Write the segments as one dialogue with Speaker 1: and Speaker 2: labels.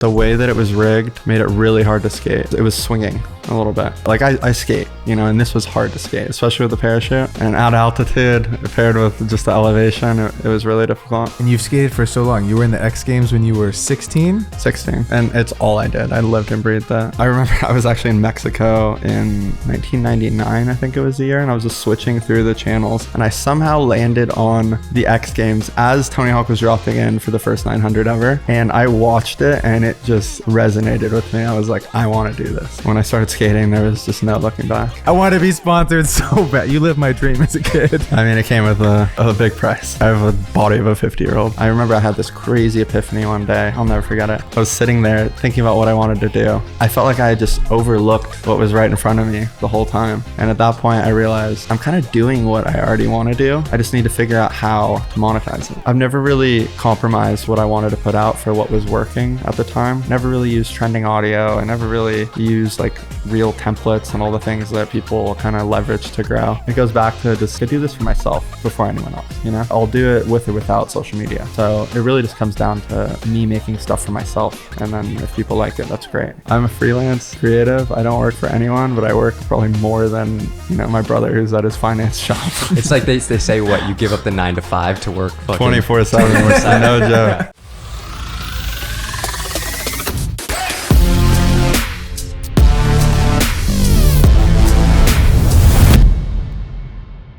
Speaker 1: The way that it was rigged made it really hard to skate. It was swinging a little bit. Like I skate, and this was hard to skate, especially with the parachute and at altitude paired with just the elevation. It was really difficult.
Speaker 2: And you've skated for so long. You were in the X Games when you were 16?
Speaker 1: 16. And it's all I did. I lived and breathed that. I remember I was actually in Mexico in 1999, I think it was the year, and I was just switching through the channels, and I somehow landed on the X Games as Tony Hawk was dropping in for the first 900 ever. And I watched it and it just resonated with me. I was like, I want to do this. When I started skating, there was just no looking back.
Speaker 2: I want to be sponsored so bad. You lived my dream as a kid.
Speaker 1: I mean, it came with a big price. I have a body of a 50-year-old. I remember I had this crazy epiphany one day. I'll never forget it. I was sitting there thinking about what I wanted to do. I felt like I had just overlooked what was right in front of me the whole time. And at that point, I realized I'm kind of doing what I already want to do. I just need to figure out how to monetize it. I've never really compromised what I wanted to put out for what was working at the time. Never really used trending audio. I never really used like real templates and all the things that people kind of leverage to grow. It goes back to just, I do this for myself before anyone else, I'll do it with or without social media. So it really just comes down to me making stuff for myself. And then if people like it, that's great. I'm a freelance creative. I don't work for anyone, but I work probably more than, my brother who's at his finance shop.
Speaker 3: It's like they say, what, you give up the 9 to 5 to work
Speaker 1: 24/7. No joke.
Speaker 3: Yeah.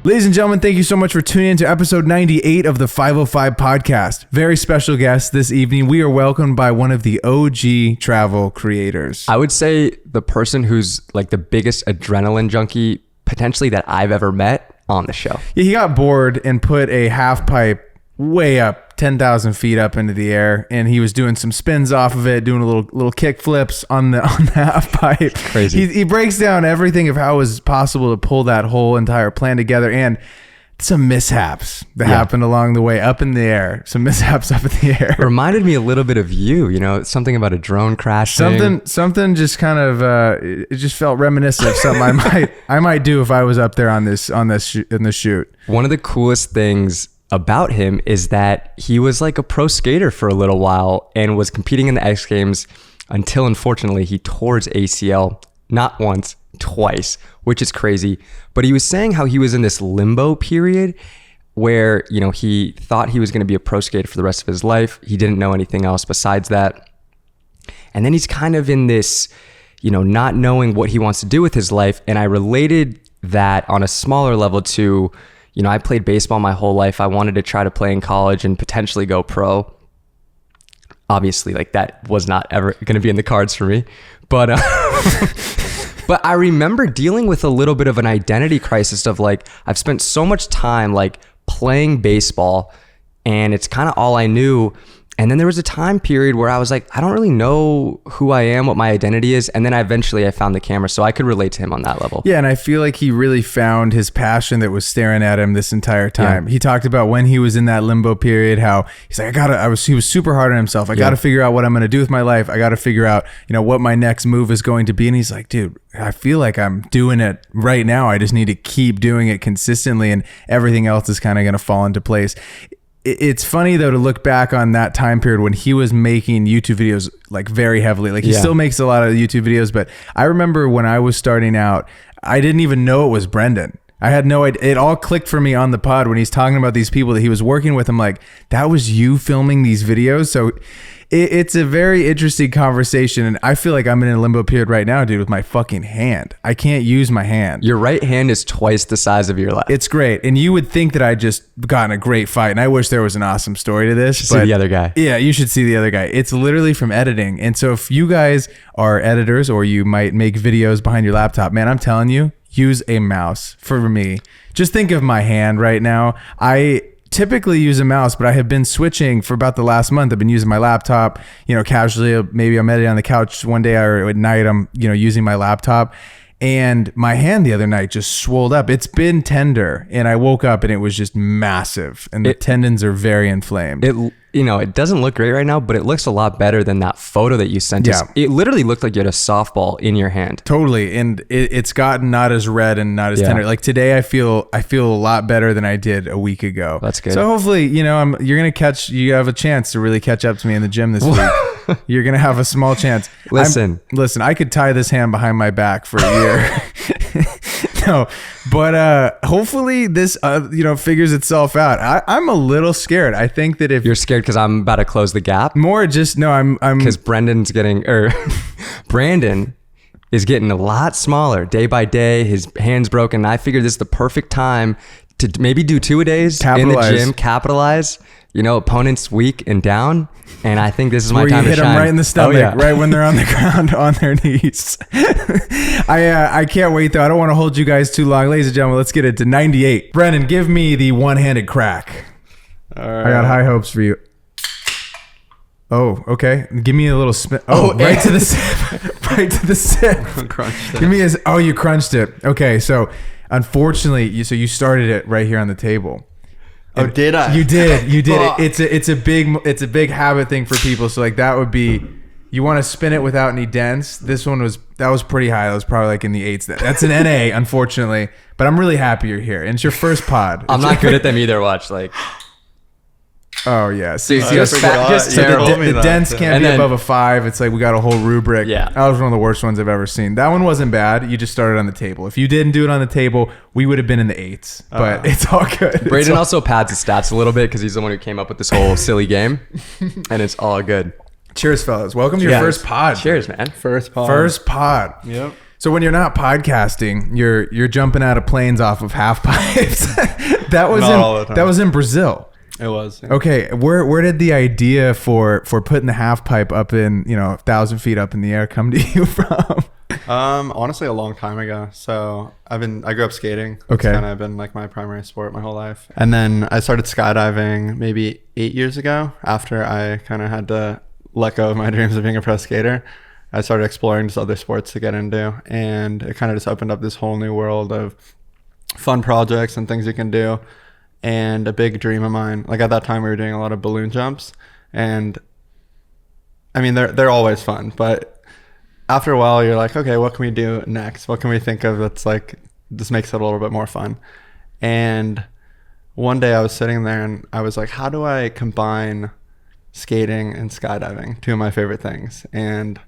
Speaker 2: Ladies and gentlemen, thank you so much for tuning in to episode 98 of the 505 podcast. Very special guest this evening. We are welcomed by one of the OG travel creators.
Speaker 3: I would say the person who's like the biggest adrenaline junkie potentially that I've ever met on the show.
Speaker 2: Yeah, he got bored and put a half pipe way up 10,000 feet up into the air, and he was doing some spins off of it, doing a little kick flips on the half pipe.
Speaker 3: Crazy.
Speaker 2: He breaks down everything of how it was possible to pull that whole entire plan together, and some mishaps that happened along the way up in the air. Some mishaps up in the air.
Speaker 3: It reminded me a little bit of you, something about a drone crashing.
Speaker 2: Something just kind of it just felt reminiscent of something I might do if I was up there in the shoot.
Speaker 3: One of the coolest things about him is that he was like a pro skater for a little while and was competing in the X Games until unfortunately he tore his ACL not once, twice, which is crazy. But he was saying how he was in this limbo period where, he thought he was going to be a pro skater for the rest of his life. He didn't know anything else besides that. And then he's kind of in this, not knowing what he wants to do with his life. And I related that on a smaller level to, I played baseball my whole life. I wanted to try to play in college and potentially go pro. Obviously, like that was not ever going to be in the cards for me. But but I remember dealing with a little bit of an identity crisis of like, I've spent so much time like playing baseball and it's kind of all I knew. And then there was a time period where I was like, I don't really know who I am, what my identity is. And then I found the camera, so I could relate to him on that level.
Speaker 2: Yeah, and I feel like he really found his passion that was staring at him this entire time. Yeah. He talked about when he was in that limbo period, how he's like, he was super hard on himself. I got to figure out what I'm going to do with my life. I got to figure out, what my next move is going to be. And he's like, dude, I feel like I'm doing it right now. I just need to keep doing it consistently, and everything else is kind of going to fall into place. It's funny though to look back on that time period when he was making YouTube videos like very heavily. Like he still makes a lot of YouTube videos, but I remember when I was starting out, I didn't even know it was Brendon. I had no idea. It all clicked for me on the pod when he's talking about these people that he was working with. I'm like, that was you filming these videos? So it's a very interesting conversation, and I feel like I'm in a limbo period right now, dude, with my fucking hand. I can't use my hand.
Speaker 3: Your right hand is twice the size of your left.
Speaker 2: It's great, and you would think that I just got in a great fight, and I wish there was an awesome story to this.
Speaker 3: See the other guy.
Speaker 2: Yeah, you should see the other guy. It's literally from editing, and so if you guys are editors or you might make videos behind your laptop, man, I'm telling you, use a mouse for me. Just think of my hand right now. I typically use a mouse, but I have been switching for about the last month. I've been using my laptop, casually. Maybe I'm editing on the couch one day, or at night I'm, using my laptop. And my hand the other night just swelled up. It's been tender, and I woke up and it was just massive, and the tendons are very inflamed.
Speaker 3: you know, it doesn't look great right now, but it looks a lot better than that photo that you sent us. It literally looked like you had a softball in your hand.
Speaker 2: Totally. And it's gotten not as red and not as tender. Like today I feel a lot better than I did a week ago.
Speaker 3: That's good.
Speaker 2: So hopefully, you know, you have a chance to really catch up to me in the gym this week. You're going to have a small chance. Listen, I could tie this hand behind my back for a year. No, but hopefully this figures itself out. I'm a little scared. I think that if
Speaker 3: you're scared because I'm about to close the gap,
Speaker 2: I'm
Speaker 3: because Brendon is getting a lot smaller day by day. His hand's broken. I figured this is the perfect time to maybe do 2 a days in the gym, capitalize. You know, opponent's weak and down, and I think this is my time to shine.
Speaker 2: Where you hit them right in the stomach, right when they're on the ground on their knees. I can't wait though. I don't want to hold you guys too long, ladies and gentlemen. Let's get it to 98. Brendon, give me the one-handed crack. All right. I got high hopes for you. Oh, okay. Give me a little spin. Oh, right to the sip. Right to the sip.
Speaker 1: Crunched it.
Speaker 2: Give me you crunched it. Okay, so unfortunately, you started it right here on the table.
Speaker 1: Oh, did I?
Speaker 2: You did. It's a big habit thing for people. So like that would be, you want to spin it without any dents. This one was pretty high. That was probably like in the 8s. That's an NA, unfortunately. But I'm really happy you're here. And it's your first pod.
Speaker 3: I'm not good at them either. Watch like.
Speaker 2: Oh yeah. So
Speaker 3: the
Speaker 2: dents can't be above a 5. It's like we got a whole rubric.
Speaker 3: Yeah.
Speaker 2: That was one of the worst ones I've ever seen. That one wasn't bad. You just started on the table. If you didn't do it on the table, we would have been in the 8s. But it's all good.
Speaker 3: Brayden also pads his stats a little bit because he's the one who came up with this whole silly game, and it's all good.
Speaker 2: Cheers, fellas. Welcome to your first pod.
Speaker 3: Cheers, man.
Speaker 1: First pod.
Speaker 2: Yep. So when you're not podcasting, you're jumping out of planes off of half pipes. That was in Brazil.
Speaker 1: It was. Yeah.
Speaker 2: Okay, where did the idea for putting the half pipe up in 1,000 feet up in the air come to you from?
Speaker 1: Honestly, a long time ago. So I grew up skating.
Speaker 2: Okay,
Speaker 1: it's kind of been like my primary sport my whole life. And then I started skydiving maybe 8 years ago. After I kind of had to let go of my dreams of being a pro skater, I started exploring just other sports to get into, and it kind of just opened up this whole new world of fun projects and things you can do. And a big dream of mine, like at that time we were doing a lot of balloon jumps, and I mean they're always fun, but after a while you're like, okay, what can we do next? What can we think of that's like this makes it a little bit more fun? And one day I was sitting there and I was like, how do I combine skating and skydiving, two of my favorite things? And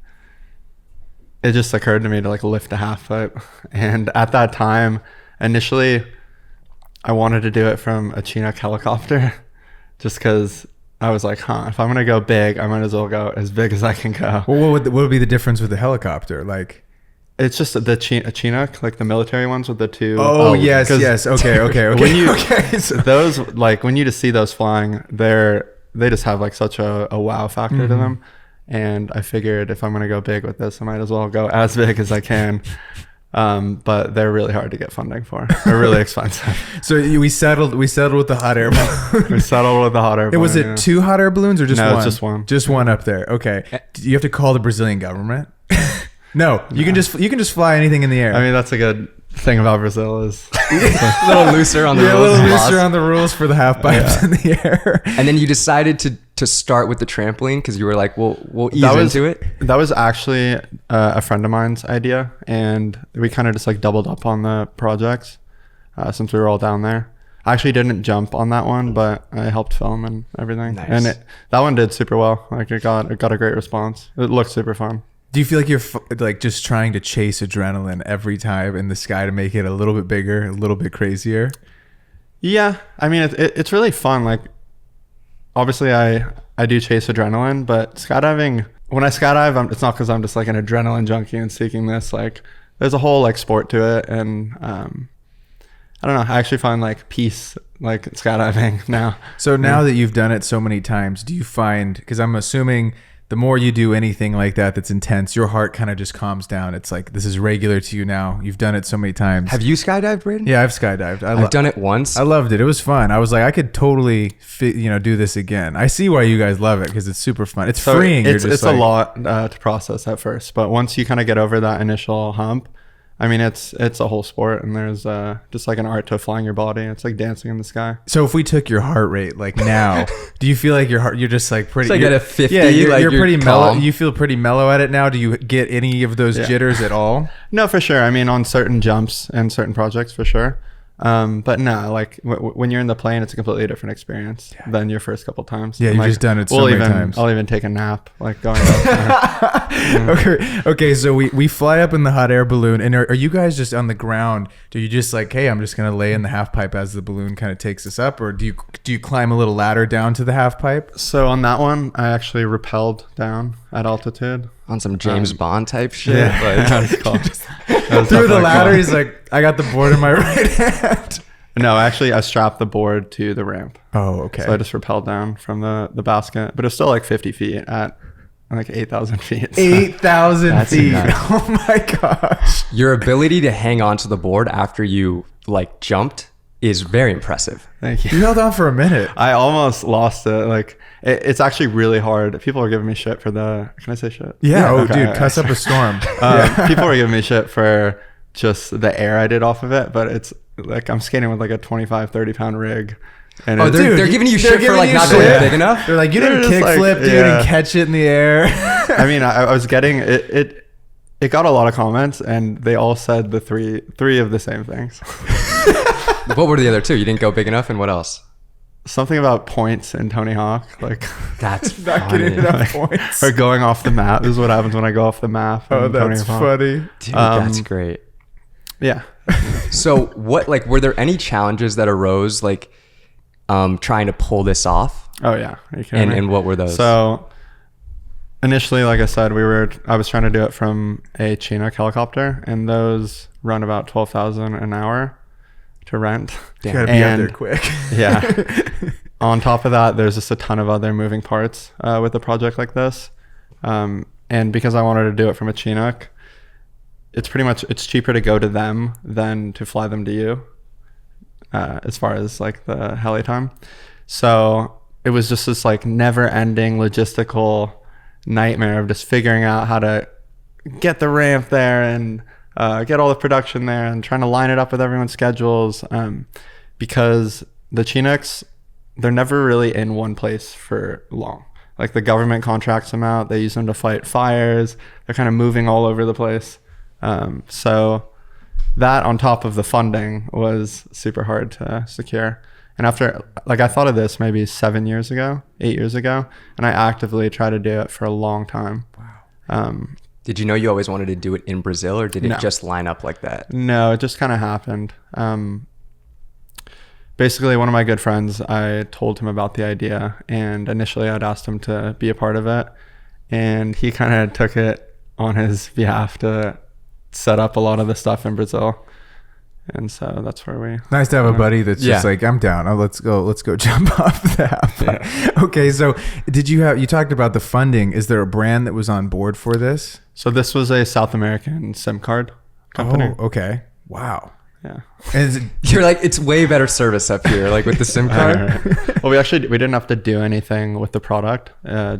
Speaker 1: it just occurred to me to like lift a half pipe. And at that time, initially I wanted to do it from a Chinook helicopter just because I was like, if I'm going to go big, I might as well go as big as I can go.
Speaker 2: Well, what would be the difference with the helicopter? Like,
Speaker 1: it's just the Chinook, like the military ones with the two.
Speaker 2: Oh, yes. Okay.
Speaker 1: So those, like when you just see those flying, they just have like such a wow factor to them. And I figured if I'm going to go big with this, I might as well go as big as I can. But they're really hard to get funding for. They're really expensive.
Speaker 2: So we settled with the hot air balloon.
Speaker 1: We settled with the hot air balloon.
Speaker 2: Was it 2 hot air balloons or just one?
Speaker 1: No, it's just one.
Speaker 2: Just one up there. Okay. Do you have to call the Brazilian government? No, you can just fly anything in the air.
Speaker 1: I mean, that's a good thing about Brazil is
Speaker 3: a little looser on the rules.
Speaker 2: A little looser on the rules for the half pipes in the air.
Speaker 3: And then you decided to start with the trampoline because you were like, we'll ease into it.
Speaker 1: That was actually a friend of mine's idea, and we kind of just like doubled up on the projects since we were all down there. I actually didn't jump on that one, but I helped film and everything. Nice. And that one did super well. Like it got a great response. It looked super fun.
Speaker 2: Do you feel like you're like just trying to chase adrenaline every time in the sky to make it a little bit bigger, a little bit crazier?
Speaker 1: Yeah, I mean it's really fun. Like obviously I do chase adrenaline, but skydiving, when I skydive, it's not because I'm just like an adrenaline junkie and seeking this. Like there's a whole like sport to it, and I don't know. I actually find like peace like skydiving now.
Speaker 2: So now that you've done it so many times, do you find? Because I'm assuming the more you do anything like that's intense, your heart kind of just calms down. It's like this is regular to you now. You've done it so many times.
Speaker 3: Have you skydived, Brayden?
Speaker 2: Yeah, I've skydived.
Speaker 3: I've done it once.
Speaker 2: I loved it. It was fun. I was like, I could totally do this again. I see why you guys love it because it's super fun. It's freeing.
Speaker 1: It's a lot to process at first, but once you kind of get over that initial hump, I mean, it's a whole sport, and there's just like an art to flying your body. It's like dancing in the sky.
Speaker 2: So if we took your heart rate like now, do you feel like you're just like pretty?
Speaker 3: It's like at a 50.
Speaker 2: Yeah, you're pretty mellow.
Speaker 3: calm.
Speaker 2: You feel pretty mellow at it now. Do you get any of those jitters at all?
Speaker 1: No, for sure. I mean, on certain jumps and certain projects, for sure. But no, like when you're in the plane, it's a completely different experience than your first couple times.
Speaker 2: Yeah,
Speaker 1: And,
Speaker 2: you've
Speaker 1: like,
Speaker 2: just done it so many times.
Speaker 1: I'll even take a nap, like going up there.
Speaker 2: Okay. So we fly up in the hot air balloon, and are you guys just on the ground? Do you just like, hey, I'm just gonna lay in the half pipe as the balloon kind of takes us up, or do you climb a little ladder down to the half pipe?
Speaker 1: So on that one, I actually rappelled down at altitude.
Speaker 3: On some James Bond type shit.
Speaker 1: Yeah,
Speaker 3: Like,
Speaker 1: that was cool. That was
Speaker 2: Through the
Speaker 1: definitely
Speaker 2: ladder,
Speaker 1: cool.
Speaker 2: he's like, I got the board in my right hand.
Speaker 1: No, actually, I strapped the board to the ramp.
Speaker 2: Oh, okay.
Speaker 1: So I just rappelled down from the basket, but it was still like 50 feet at like 8,000 feet. So
Speaker 2: 8,000
Speaker 3: That's
Speaker 2: feet.
Speaker 3: nuts.
Speaker 2: Oh my gosh.
Speaker 3: your ability to hang on to the board after you like jumped is very impressive.
Speaker 1: Thank you.
Speaker 2: You held on for a minute.
Speaker 1: I almost lost it. Like it's actually really hard. People are giving me shit for the. Can I say shit?
Speaker 2: Yeah. Oh,
Speaker 1: Okay.
Speaker 2: dude, cuss up a storm.
Speaker 1: People are giving me shit for just the air I did off of it, but it's like I'm skating with like a 25, 30 pound rig. And
Speaker 3: Oh,
Speaker 1: it's-
Speaker 3: they're giving you
Speaker 2: they're
Speaker 3: shit for
Speaker 2: giving
Speaker 3: like
Speaker 2: you
Speaker 3: not
Speaker 2: shit.
Speaker 3: going big enough.
Speaker 2: They're like, you
Speaker 1: They're
Speaker 2: didn't
Speaker 1: just like,
Speaker 2: kickflip, dude,
Speaker 1: yeah.
Speaker 2: and catch it in the air.
Speaker 1: I mean, I was getting it. It got a lot of comments, and they all said the three of the same things.
Speaker 3: What were the other two? You didn't go big enough, and what else?
Speaker 1: Something about points in Tony Hawk, like
Speaker 3: That's
Speaker 2: Not
Speaker 3: funny.
Speaker 2: getting enough points.
Speaker 1: or going off the map. This is what happens when I go off the map.
Speaker 2: Oh,
Speaker 1: in Tony
Speaker 2: that's
Speaker 1: Hawk.
Speaker 2: funny.
Speaker 3: Dude, that's great.
Speaker 1: Yeah.
Speaker 3: So what, like, were there any challenges that arose, like, trying to pull this off?
Speaker 1: Oh yeah. Are you kidding me?
Speaker 3: And what were those?
Speaker 1: So initially, like I said, I was trying to do it from a Chinook helicopter, and those run about 12,000 an hour to rent.
Speaker 2: You gotta be out
Speaker 1: And-
Speaker 2: there quick.
Speaker 1: Yeah. On top of that, there's just a ton of other moving parts with a project like this. And because I wanted to do it from a Chinook, it's cheaper to go to them than to fly them to you, as far as like the heli time. So it was just this like never ending logistical nightmare of just figuring out how to get the ramp there and get all the production there and trying to line it up with everyone's schedules. Because the Chinooks, they're never really in one place for long. Like the government contracts them out. They use them to fight fires. They're kind of moving all over the place. So that on top of the funding was super hard to secure. And after, like, I thought of this maybe 8 years ago, and I actively tried to do it for a long time. Wow.
Speaker 3: Did you know you always wanted to do it in Brazil, or did it
Speaker 1: No.
Speaker 3: just line up like that?
Speaker 1: No, it just kind of happened. Basically, one of my good friends, I told him about the idea, and initially I'd asked him to be a part of it, and he kind of took it on his behalf to set up a lot of the stuff in Brazil. And so that's where we...
Speaker 2: Nice to have a buddy that's just
Speaker 3: Yeah.
Speaker 2: like, I'm down. Oh, let's go jump off the half. Okay, so you talked about the funding. Is there a brand that was on board for this?
Speaker 1: So this was a South American SIM card company.
Speaker 2: Oh, okay. Wow.
Speaker 1: Yeah.
Speaker 2: And is it,
Speaker 3: You're like, it's way better service up here, like with the SIM card.
Speaker 1: Well, we didn't have to do anything with the product.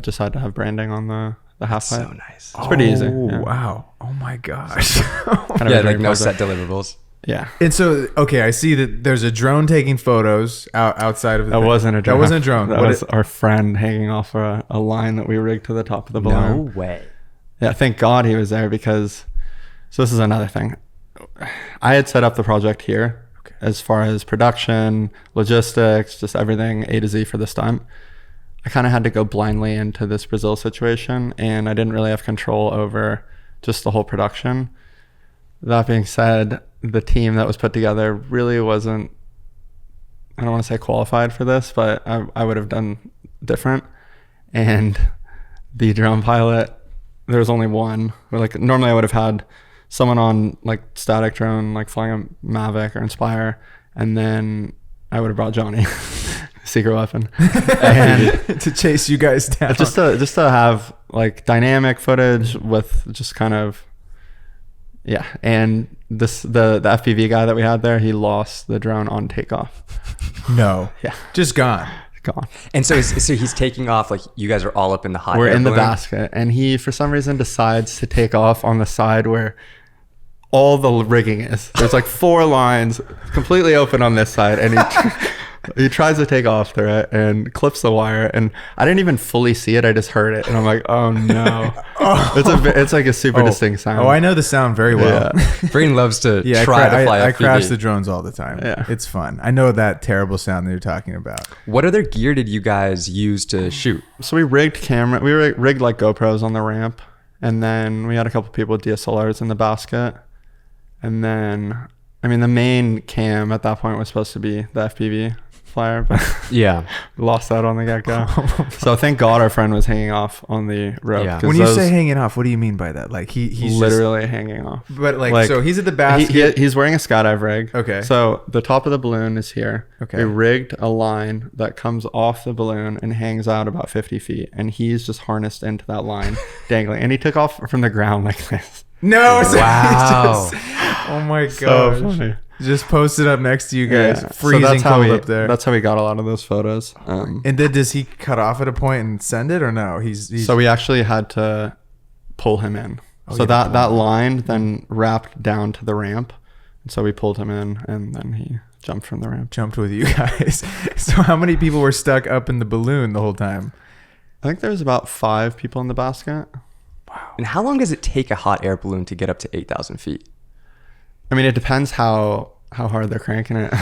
Speaker 1: Just had to have branding on the half pipe.
Speaker 3: So nice.
Speaker 1: It's pretty easy.
Speaker 2: Oh,
Speaker 1: Yeah.
Speaker 2: wow. Oh my gosh.
Speaker 1: Kind of
Speaker 3: Yeah,
Speaker 1: a
Speaker 3: like
Speaker 1: dream
Speaker 3: no
Speaker 1: project.
Speaker 3: set deliverables.
Speaker 1: Yeah.
Speaker 2: And so, okay, I see that there's a drone taking photos outside of the
Speaker 1: That
Speaker 2: thing.
Speaker 1: wasn't a drone.
Speaker 2: That wasn't a drone.
Speaker 1: That
Speaker 2: What
Speaker 1: was our friend hanging off a line that we rigged to the top of the balloon.
Speaker 3: No way.
Speaker 1: Yeah, thank God he was there because... So this is another thing. I had set up the project here as far as production, logistics, just everything A to Z for the stunt. I kind of had to go blindly into this Brazil situation, and I didn't really have control over just the whole production. That being said, the team that was put together really wasn't, I don't want to say qualified for this, but I would have done different. And the drone pilot, there was only one. Like normally I would have had someone on like static drone, like flying a Mavic or Inspire, and then I would have brought Johnny, secret weapon, and
Speaker 2: to chase you guys down.
Speaker 1: just to have like dynamic footage with just kind of, yeah. And the FPV guy that we had there, he lost the drone on takeoff.
Speaker 2: No.
Speaker 1: Yeah,
Speaker 2: Just gone.
Speaker 1: gone.
Speaker 3: And so he's taking off, like you guys are all up in the hot
Speaker 1: We're
Speaker 3: air
Speaker 1: in the
Speaker 3: balloon.
Speaker 1: basket, and he for some reason decides to take off on the side where all the rigging is. There's like 4 lines completely open on this side, and he tries to take off through it and clips the wire, and I didn't even fully see it. I just heard it, and I'm like, oh no. It's like a super distinct sound.
Speaker 2: Oh, I know the sound very well.
Speaker 1: Yeah.
Speaker 3: Brain loves to try to fly
Speaker 2: I
Speaker 3: FPV.
Speaker 2: crash the drones all the time.
Speaker 1: Yeah.
Speaker 2: It's fun. I know that terrible sound that you're talking about.
Speaker 3: What other gear did you guys use to shoot?
Speaker 1: So we rigged camera. We rigged like GoPros on the ramp, and then we had a couple people with DSLRs in the basket. And then, I mean, the main cam at that point was supposed to be the FPV flyer, but
Speaker 3: Yeah.
Speaker 1: we lost that on the get-go. So thank God our friend was hanging off on the rope.
Speaker 3: Yeah.
Speaker 1: 'cause
Speaker 2: When you say hanging off, what do you mean by that? Like he's
Speaker 1: literally hanging off.
Speaker 2: but like so he's at the basket.
Speaker 1: He's wearing a skydive rig.
Speaker 2: Okay.
Speaker 1: So the top of the balloon is here.
Speaker 2: Okay.
Speaker 1: We rigged a line that comes off the balloon and hangs out about 50 feet. And he's just harnessed into that line, dangling. And he took off from the ground like this.
Speaker 2: No. So
Speaker 3: Wow.
Speaker 2: oh my
Speaker 1: So
Speaker 2: gosh.
Speaker 1: funny.
Speaker 2: Just posted up next to you guys,
Speaker 1: Yeah.
Speaker 2: freezing
Speaker 1: So that's how
Speaker 2: cold
Speaker 1: we,
Speaker 2: up there.
Speaker 1: That's how we got a lot of those photos.
Speaker 2: And then does he cut off at a point and send it or no? He's
Speaker 1: So we actually had to pull him in.
Speaker 2: Oh,
Speaker 1: So
Speaker 2: you had to
Speaker 1: that line then wrapped down to the ramp. And so we pulled him in, and then he jumped from the ramp.
Speaker 2: jumped with you guys. So how many people were stuck up in the balloon the whole time?
Speaker 1: I think there was about 5 people in the basket.
Speaker 3: And how long does it take a hot air balloon to get up to 8,000 feet?
Speaker 1: I mean, it depends how hard they're cranking it.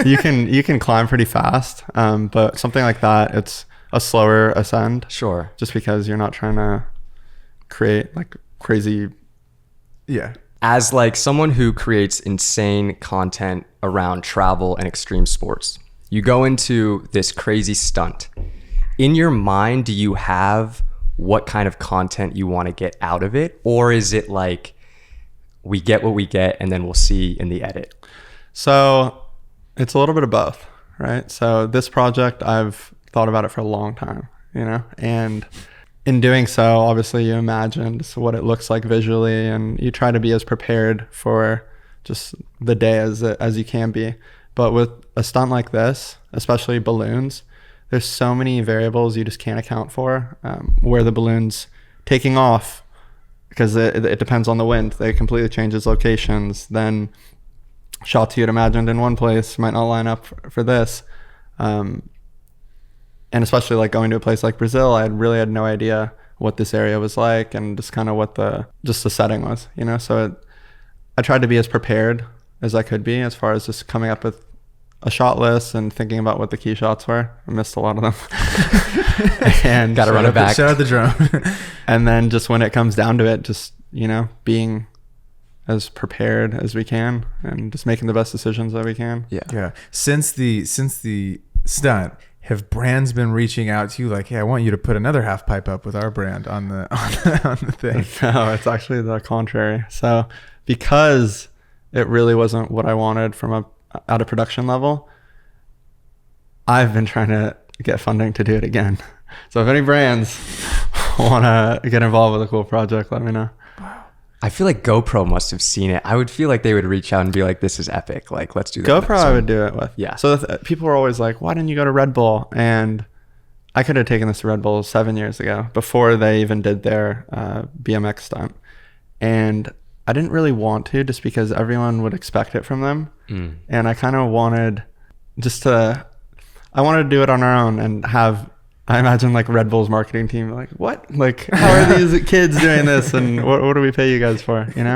Speaker 1: you can climb pretty fast, but something like that, it's a slower ascend.
Speaker 3: Sure.
Speaker 1: Just because you're not trying to create like crazy.
Speaker 2: Yeah.
Speaker 3: As like someone who creates insane content around travel and extreme sports, you go into this crazy stunt. In your mind, do you have what kind of content you want to get out of it? Or is it like, we get what we get and then we'll see in the edit?
Speaker 1: So it's a little bit of both, right? So this project, I've thought about it for a long time, and in doing so, obviously you imagined what it looks like visually, and you try to be as prepared for just the day as you can be. But with a stunt like this, especially balloons, there's so many variables you just can't account for, where the balloon's taking off, because it depends on the wind. It completely changes locations. Then shots you'd imagined in one place might not line up for this. And especially like going to a place like Brazil, I really had no idea what this area was like, and just kind of what the setting was, So I tried to be as prepared as I could be as far as just coming up with a shot list and thinking about what the key shots were. I missed a lot of them. And
Speaker 3: Gotta run it back.
Speaker 2: Shout out the drone.
Speaker 1: And then just when it comes down to it, just, being as prepared as we can and just making the best decisions that we can.
Speaker 3: Yeah.
Speaker 2: Yeah. Since the stunt, have brands been reaching out to you like, hey, I want you to put another half pipe up with our brand on the thing?
Speaker 1: No, it's actually the contrary. So because it really wasn't what I wanted from at a production level, I've been trying to get funding to do it again. So if any brands want to get involved with a cool project, let me know.
Speaker 3: I feel like GoPro must have seen it. I would feel like they would reach out and be like, this is epic. Like, let's do that.
Speaker 1: GoPro I would do it with.
Speaker 3: Yeah.
Speaker 1: So people were always like, why didn't you go to Red Bull? And I could have taken this to Red Bull 7 years ago, before they even did their BMX stunt. And I didn't really want to, just because everyone would expect it from them. And I kind of wanted I wanted to do it on our own and I imagine like Red Bull's marketing team, like, what? Like, how are these kids doing this? And what do we pay you guys for? And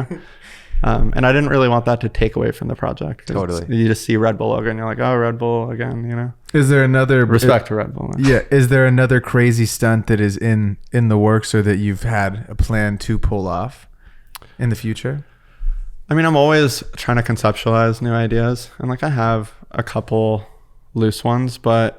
Speaker 1: I didn't really want that to take away from the project.
Speaker 3: Totally.
Speaker 1: You just see Red Bull logo and you're like, oh, Red Bull again,
Speaker 2: Is there another
Speaker 1: Respect to Red Bull.
Speaker 2: Yeah. Is there another crazy stunt that is in the works, or that you've had a plan to pull off in the future?
Speaker 1: I mean, I'm always trying to conceptualize new ideas, and like I have a couple loose ones, but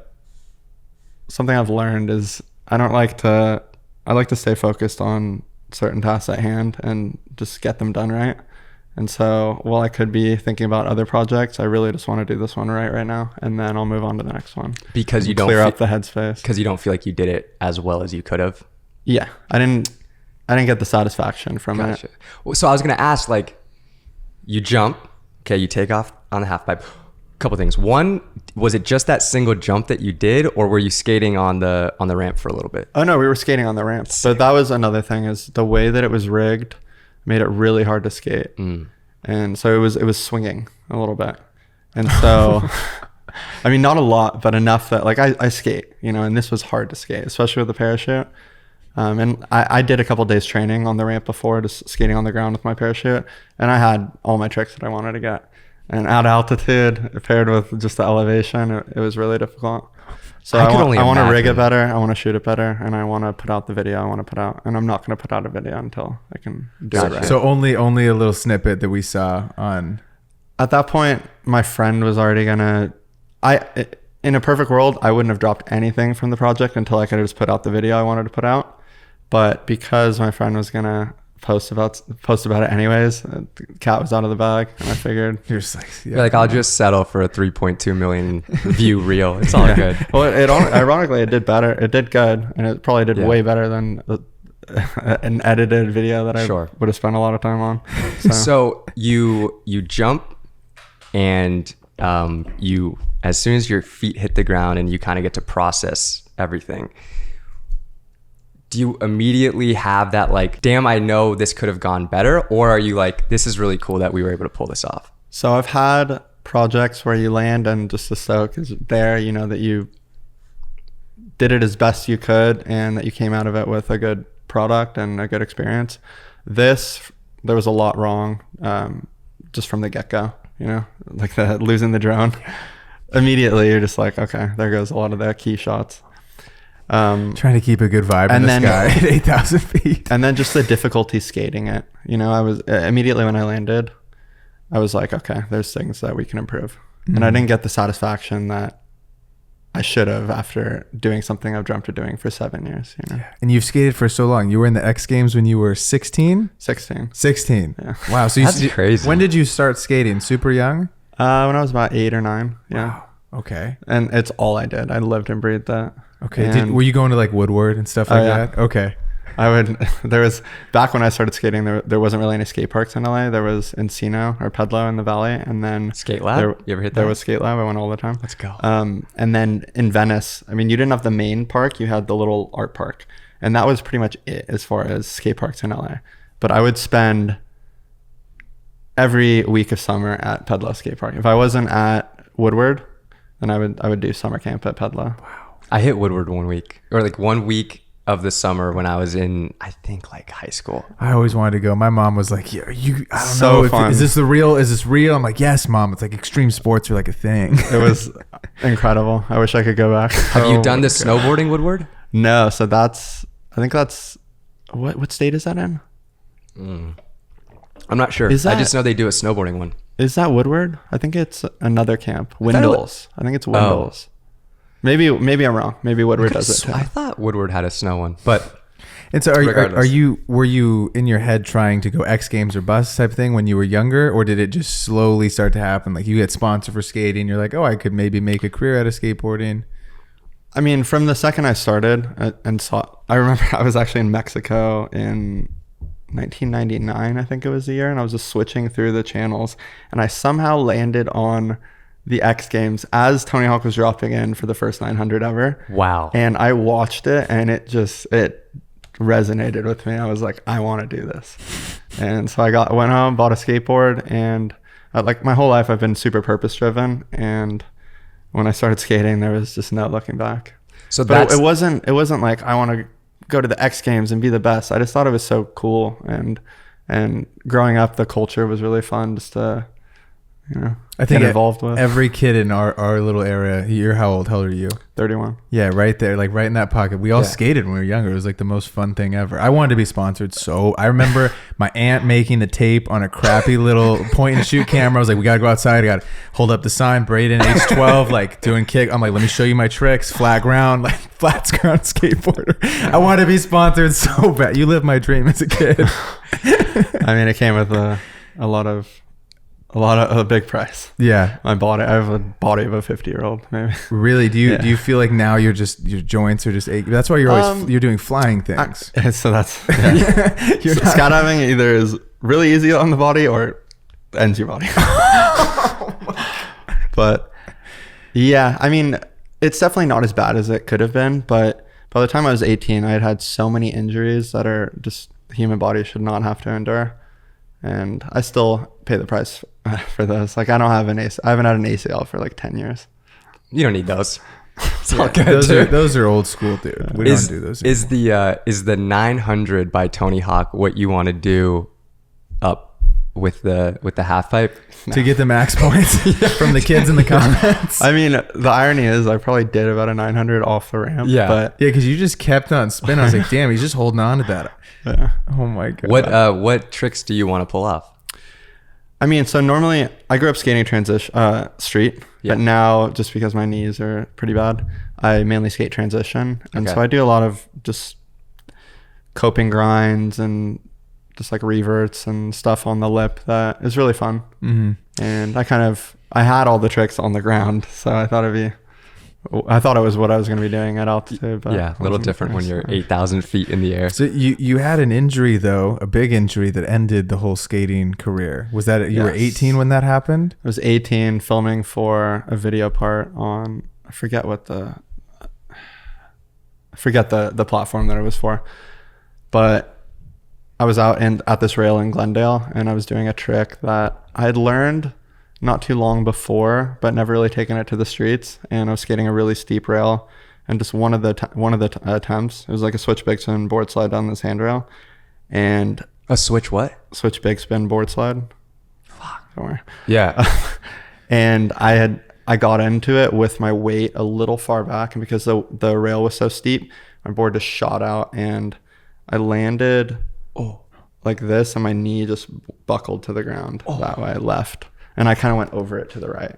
Speaker 1: something I've learned is I like to stay focused on certain tasks at hand and just get them done right. And so while I could be thinking about other projects, I really just want to do this one right now, and then I'll move on to the next one.
Speaker 3: Because you don't
Speaker 1: clear up the headspace.
Speaker 3: Because you don't feel like you did it as well as you could have.
Speaker 1: Yeah, I didn't get the satisfaction from
Speaker 3: Gotcha.
Speaker 1: it.
Speaker 3: Well, so I was gonna ask, like, you jump, okay, you take off on the half pipe. Couple things. One, was it just that single jump that you did, or were you skating on the ramp for a little bit?
Speaker 1: Oh no, we were skating on the ramp. But that was another thing, is the way that it was rigged made it really hard to skate. And so it was swinging a little bit. And so, I mean, not a lot, but enough that like I skate, you know, and this was hard to skate, especially with the parachute. And I did a couple days training on the ramp before, just skating on the ground with my parachute. And I had all my tricks that I wanted to get. And at altitude, paired with just the elevation, it was really difficult. So I want to rig it better. I want to shoot it better. And I want to put out the video I want to put out. And I'm not going to put out a video until I can do it right.
Speaker 2: So only a little snippet that we saw on...
Speaker 1: At that point, my friend was already gonna. In a perfect world, I wouldn't have dropped anything from the project until I could have just put out the video I wanted to put out. But because my friend was gonna post about it anyways, the cat was out of the bag, and I figured
Speaker 2: You're just like,
Speaker 3: You're like, I'll just settle for a 3.2 million view reel. It's all good.
Speaker 1: Well, ironically, it did better. It did good, and it probably did way better than an edited video that I would have spent a lot of time on.
Speaker 3: So you jump. And you, as soon as your feet hit the ground and you kind of get to process everything, do you immediately have that like, damn, I know this could have gone better? Or are you like, this is really cool that we were able to pull this off?
Speaker 1: So I've had projects where you land and just the stoke is there, you know, that you did it as best you could and that you came out of it with a good product and a good experience. There was a lot wrong just from the get-go. You know, like losing the drone. Immediately, you're just like, okay, there goes a lot of the key shots.
Speaker 2: Trying to keep a good vibe in the sky at 8,000 feet.
Speaker 1: And then just the difficulty skating it. You know, I was immediately when I landed, I was like, okay, there's things that we can improve. Mm-hmm. And I didn't get the satisfaction that I should have after doing something I've dreamt of doing for 7 years. You know?
Speaker 2: Yeah. And you've skated for so long. You were in the X Games when you were 16?
Speaker 1: 16.
Speaker 2: 16.
Speaker 1: Yeah.
Speaker 2: Wow. So
Speaker 3: that's crazy.
Speaker 2: When did you start skating? Super young?
Speaker 1: When I was about 8 or 9. Yeah.
Speaker 2: Wow. Okay.
Speaker 1: And it's all I did. I lived and breathed that.
Speaker 2: Okay. Were you going to like Woodward and stuff like that? Okay.
Speaker 1: Back when I started skating, there wasn't really any skate parks in LA. There was Encino or Pedlo in the Valley, and then
Speaker 3: Skate Lab. You ever hit that?
Speaker 1: There was Skate Lab. I went all the time.
Speaker 3: Let's go.
Speaker 1: And then in Venice, I mean, you didn't have the main park. You had the little art park, and that was pretty much it as far as skate parks in LA. But I would spend every week of summer at Pedlo Skate Park. If I wasn't at Woodward, then I would do summer camp at Pedlo.
Speaker 3: Wow. I hit Woodward 1 week, or like 1 week of the summer when I was in, I think, like high school.
Speaker 2: I always wanted to go. My mom was like, "Yeah, I don't
Speaker 1: know.
Speaker 2: Is this real? Is this real?" I'm like, "Yes, Mom. It's like extreme sports are like a thing."
Speaker 1: It was incredible. I wish I could go back.
Speaker 3: Have you done the snowboarding Woodward?
Speaker 1: No. So I think that's what state is that in?
Speaker 3: I'm not sure. I just know they do a snowboarding one.
Speaker 1: Is that Woodward? I think it's another camp. Windles. I think it's Windles. Maybe I'm wrong. Maybe Woodward does it too.
Speaker 3: I thought Woodward had a snow one, but
Speaker 2: and so were you in your head trying to go X Games or bus type thing when you were younger, or did it just slowly start to happen? Like you get sponsored for skating, you're like, oh, I could maybe make a career out of skateboarding.
Speaker 1: I mean, from the second I started I remember I was actually in Mexico in 1999, I think it was the year, and I was just switching through the channels, and I somehow landed on the X Games as Tony Hawk was dropping in for the first 900 ever.
Speaker 3: Wow.
Speaker 1: And I watched it, and it resonated with me. I was like, I want to do this. And so I went home, bought a skateboard, and like my whole life I've been super purpose driven, and when I started skating there was just no looking back.
Speaker 3: So
Speaker 1: but it wasn't like I want to go to the X Games and be the best. I just thought it was so cool, and growing up the culture was really fun just to
Speaker 2: I think
Speaker 1: get involved with.
Speaker 2: Every kid in our little area. You're how old are you?
Speaker 1: 31.
Speaker 2: Yeah, right there, like right in that pocket. We all skated when we were younger. It was like the most fun thing ever. I wanted to be sponsored, so I remember my aunt making the tape on a crappy little point and shoot camera. I was like, we gotta go outside. I gotta hold up the sign. Brendon H12, like doing kick. I'm like, let me show you my tricks. Flat ground, like flat ground skateboarder. I wanted to be sponsored so bad. You lived my dream as a kid.
Speaker 1: I mean, it came with a big price.
Speaker 2: Yeah.
Speaker 1: I bought it. I have a body of a 50-year-old, maybe.
Speaker 2: Really? Do you feel like now your joints are just aching? That's why you're always you're doing flying things.
Speaker 1: So that's skydiving either is really easy on the body or ends your body. But yeah, I mean, it's definitely not as bad as it could have been, but by the time I was 18, I had so many injuries that are just the human body should not have to endure. and I still pay the price for those. Like I haven't had an ACL for like 10 years.
Speaker 3: You don't need those. It's all good.
Speaker 2: Those are old school, dude. We don't do those anymore.
Speaker 3: Is the 900 by Tony Hawk what you want to do up with the half pipe?
Speaker 2: To get the max points from the kids in the comments?
Speaker 1: I mean, the irony is I probably did about a 900 off the ramp.
Speaker 3: Yeah.
Speaker 1: But
Speaker 2: because you just kept on spinning. I was like, damn, he's just holding on to that.
Speaker 1: Yeah.
Speaker 2: Oh my God.
Speaker 3: What tricks do you want to pull off?
Speaker 1: I mean, so normally I grew up skating street, but now just because my knees are pretty bad, I mainly skate transition. And so I do a lot of just coping grinds and just like reverts and stuff on the lip that is really fun.
Speaker 2: Mm-hmm.
Speaker 1: And I had all the tricks on the ground, so I thought it was what I was going to be doing at altitude. But
Speaker 3: yeah, a little different when you're 8,000 feet in the air.
Speaker 2: So you had an injury though, a big injury that ended the whole skating career. Was that you were 18 when that happened?
Speaker 1: I was 18, filming for a video part on I forget the platform that it was for, but I was out at this rail in Glendale, and I was doing a trick that I had learned not too long before, but never really taken it to the streets. And I was skating a really steep rail, and just one of the attempts, it was like a switch big spin board slide down this handrail, and
Speaker 3: a switch what?
Speaker 1: Switch big spin board slide.
Speaker 3: Fuck.
Speaker 1: Don't worry.
Speaker 3: Yeah.
Speaker 1: And I got into it with my weight a little far back, and because the rail was so steep, my board just shot out, and I landed like this, and my knee just buckled to the ground. That way I left, and I kind of went over it to the right,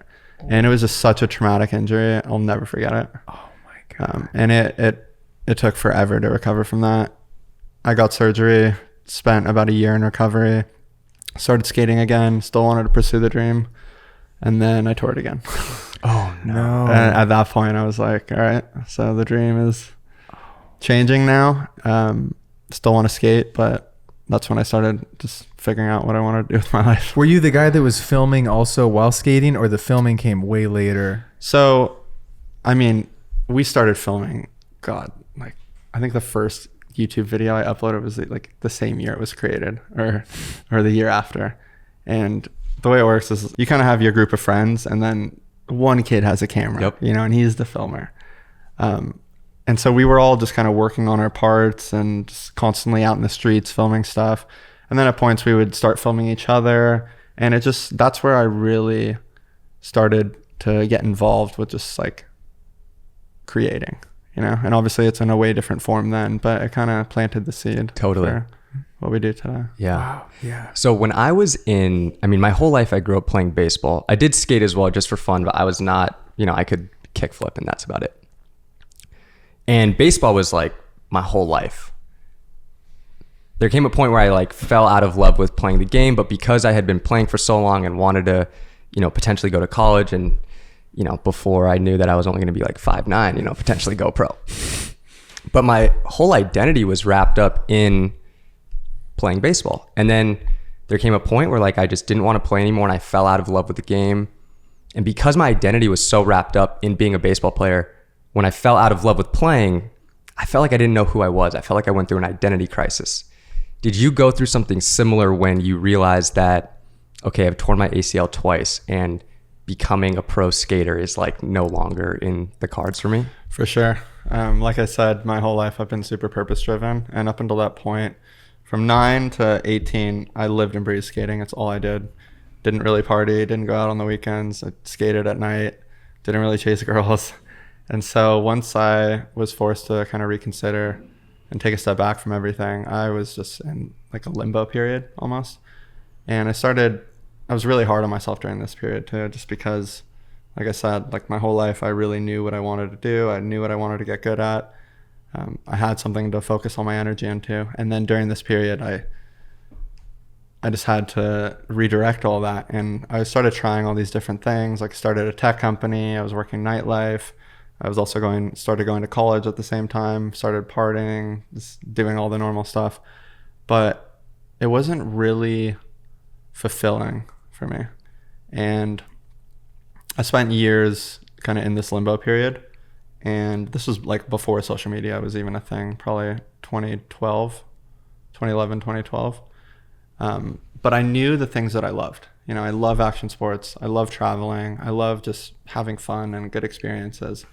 Speaker 1: and it was just such a traumatic injury. I'll never forget it.
Speaker 2: Oh my God.
Speaker 1: And it took forever to recover from that. I got surgery, spent about a year in recovery, started skating again, still wanted to pursue the dream, and then I tore it again.
Speaker 2: Oh no.
Speaker 1: And at that point I was like, all right, so the dream is changing now. Still want to skate, but that's when I started just figuring out what I wanted to do with my life.
Speaker 2: Were you the guy that was filming also while skating, or the filming came way later?
Speaker 1: So, I mean, we started filming, like I think the first YouTube video I uploaded was like the same year it was created, or the year after. And the way it works is you kind of have your group of friends, and then one kid has a camera, and he's the filmer. And so we were all just kind of working on our parts and just constantly out in the streets filming stuff. And then at points we would start filming each other. And that's where I really started to get involved with just like creating, and obviously it's in a way different form then, but it kind of planted the seed.
Speaker 3: Totally.
Speaker 1: For what we do today.
Speaker 3: Yeah.
Speaker 2: Wow. Yeah.
Speaker 3: So when I was my whole life I grew up playing baseball. I did skate as well just for fun, but I was not, I could kickflip and that's about it. And baseball was like my whole life. There came a point where I like fell out of love with playing the game, but because I had been playing for so long and wanted to, potentially go to college, and, before I knew that I was only going to be like 5'9", potentially go pro. But my whole identity was wrapped up in playing baseball. And then there came a point where like I just didn't want to play anymore, and I fell out of love with the game. And because my identity was so wrapped up in being a baseball player, when I fell out of love with playing, I felt like I didn't know who I was. I felt like I went through an identity crisis. Did you go through something similar when you realized that, okay, I've torn my ACL twice and becoming a pro skater is like no longer in the cards for me?
Speaker 1: For sure. Like I said, my whole life I've been super purpose driven. And up until that point, from 9 to 18, I lived and breathed skating. It's all I did. Didn't really party, didn't go out on the weekends. I skated at night, didn't really chase girls. And so once I was forced to kind of reconsider and take a step back from everything, I was just in like a limbo period almost. And I was really hard on myself during this period too, just because, like I said, like my whole life, I really knew what I wanted to do. I knew what I wanted to get good at. I had something to focus all my energy into. And then during this period, I just had to redirect all that. And I started trying all these different things. Like I started a tech company. I was working nightlife. I was also started going to college at the same time, started partying, just doing all the normal stuff. But it wasn't really fulfilling for me. And I spent years kind of in this limbo period. And this was like before social media was even a thing, probably 2011, 2012. But I knew the things that I loved. You know, I love action sports. I love traveling. I love just having fun and good experiences.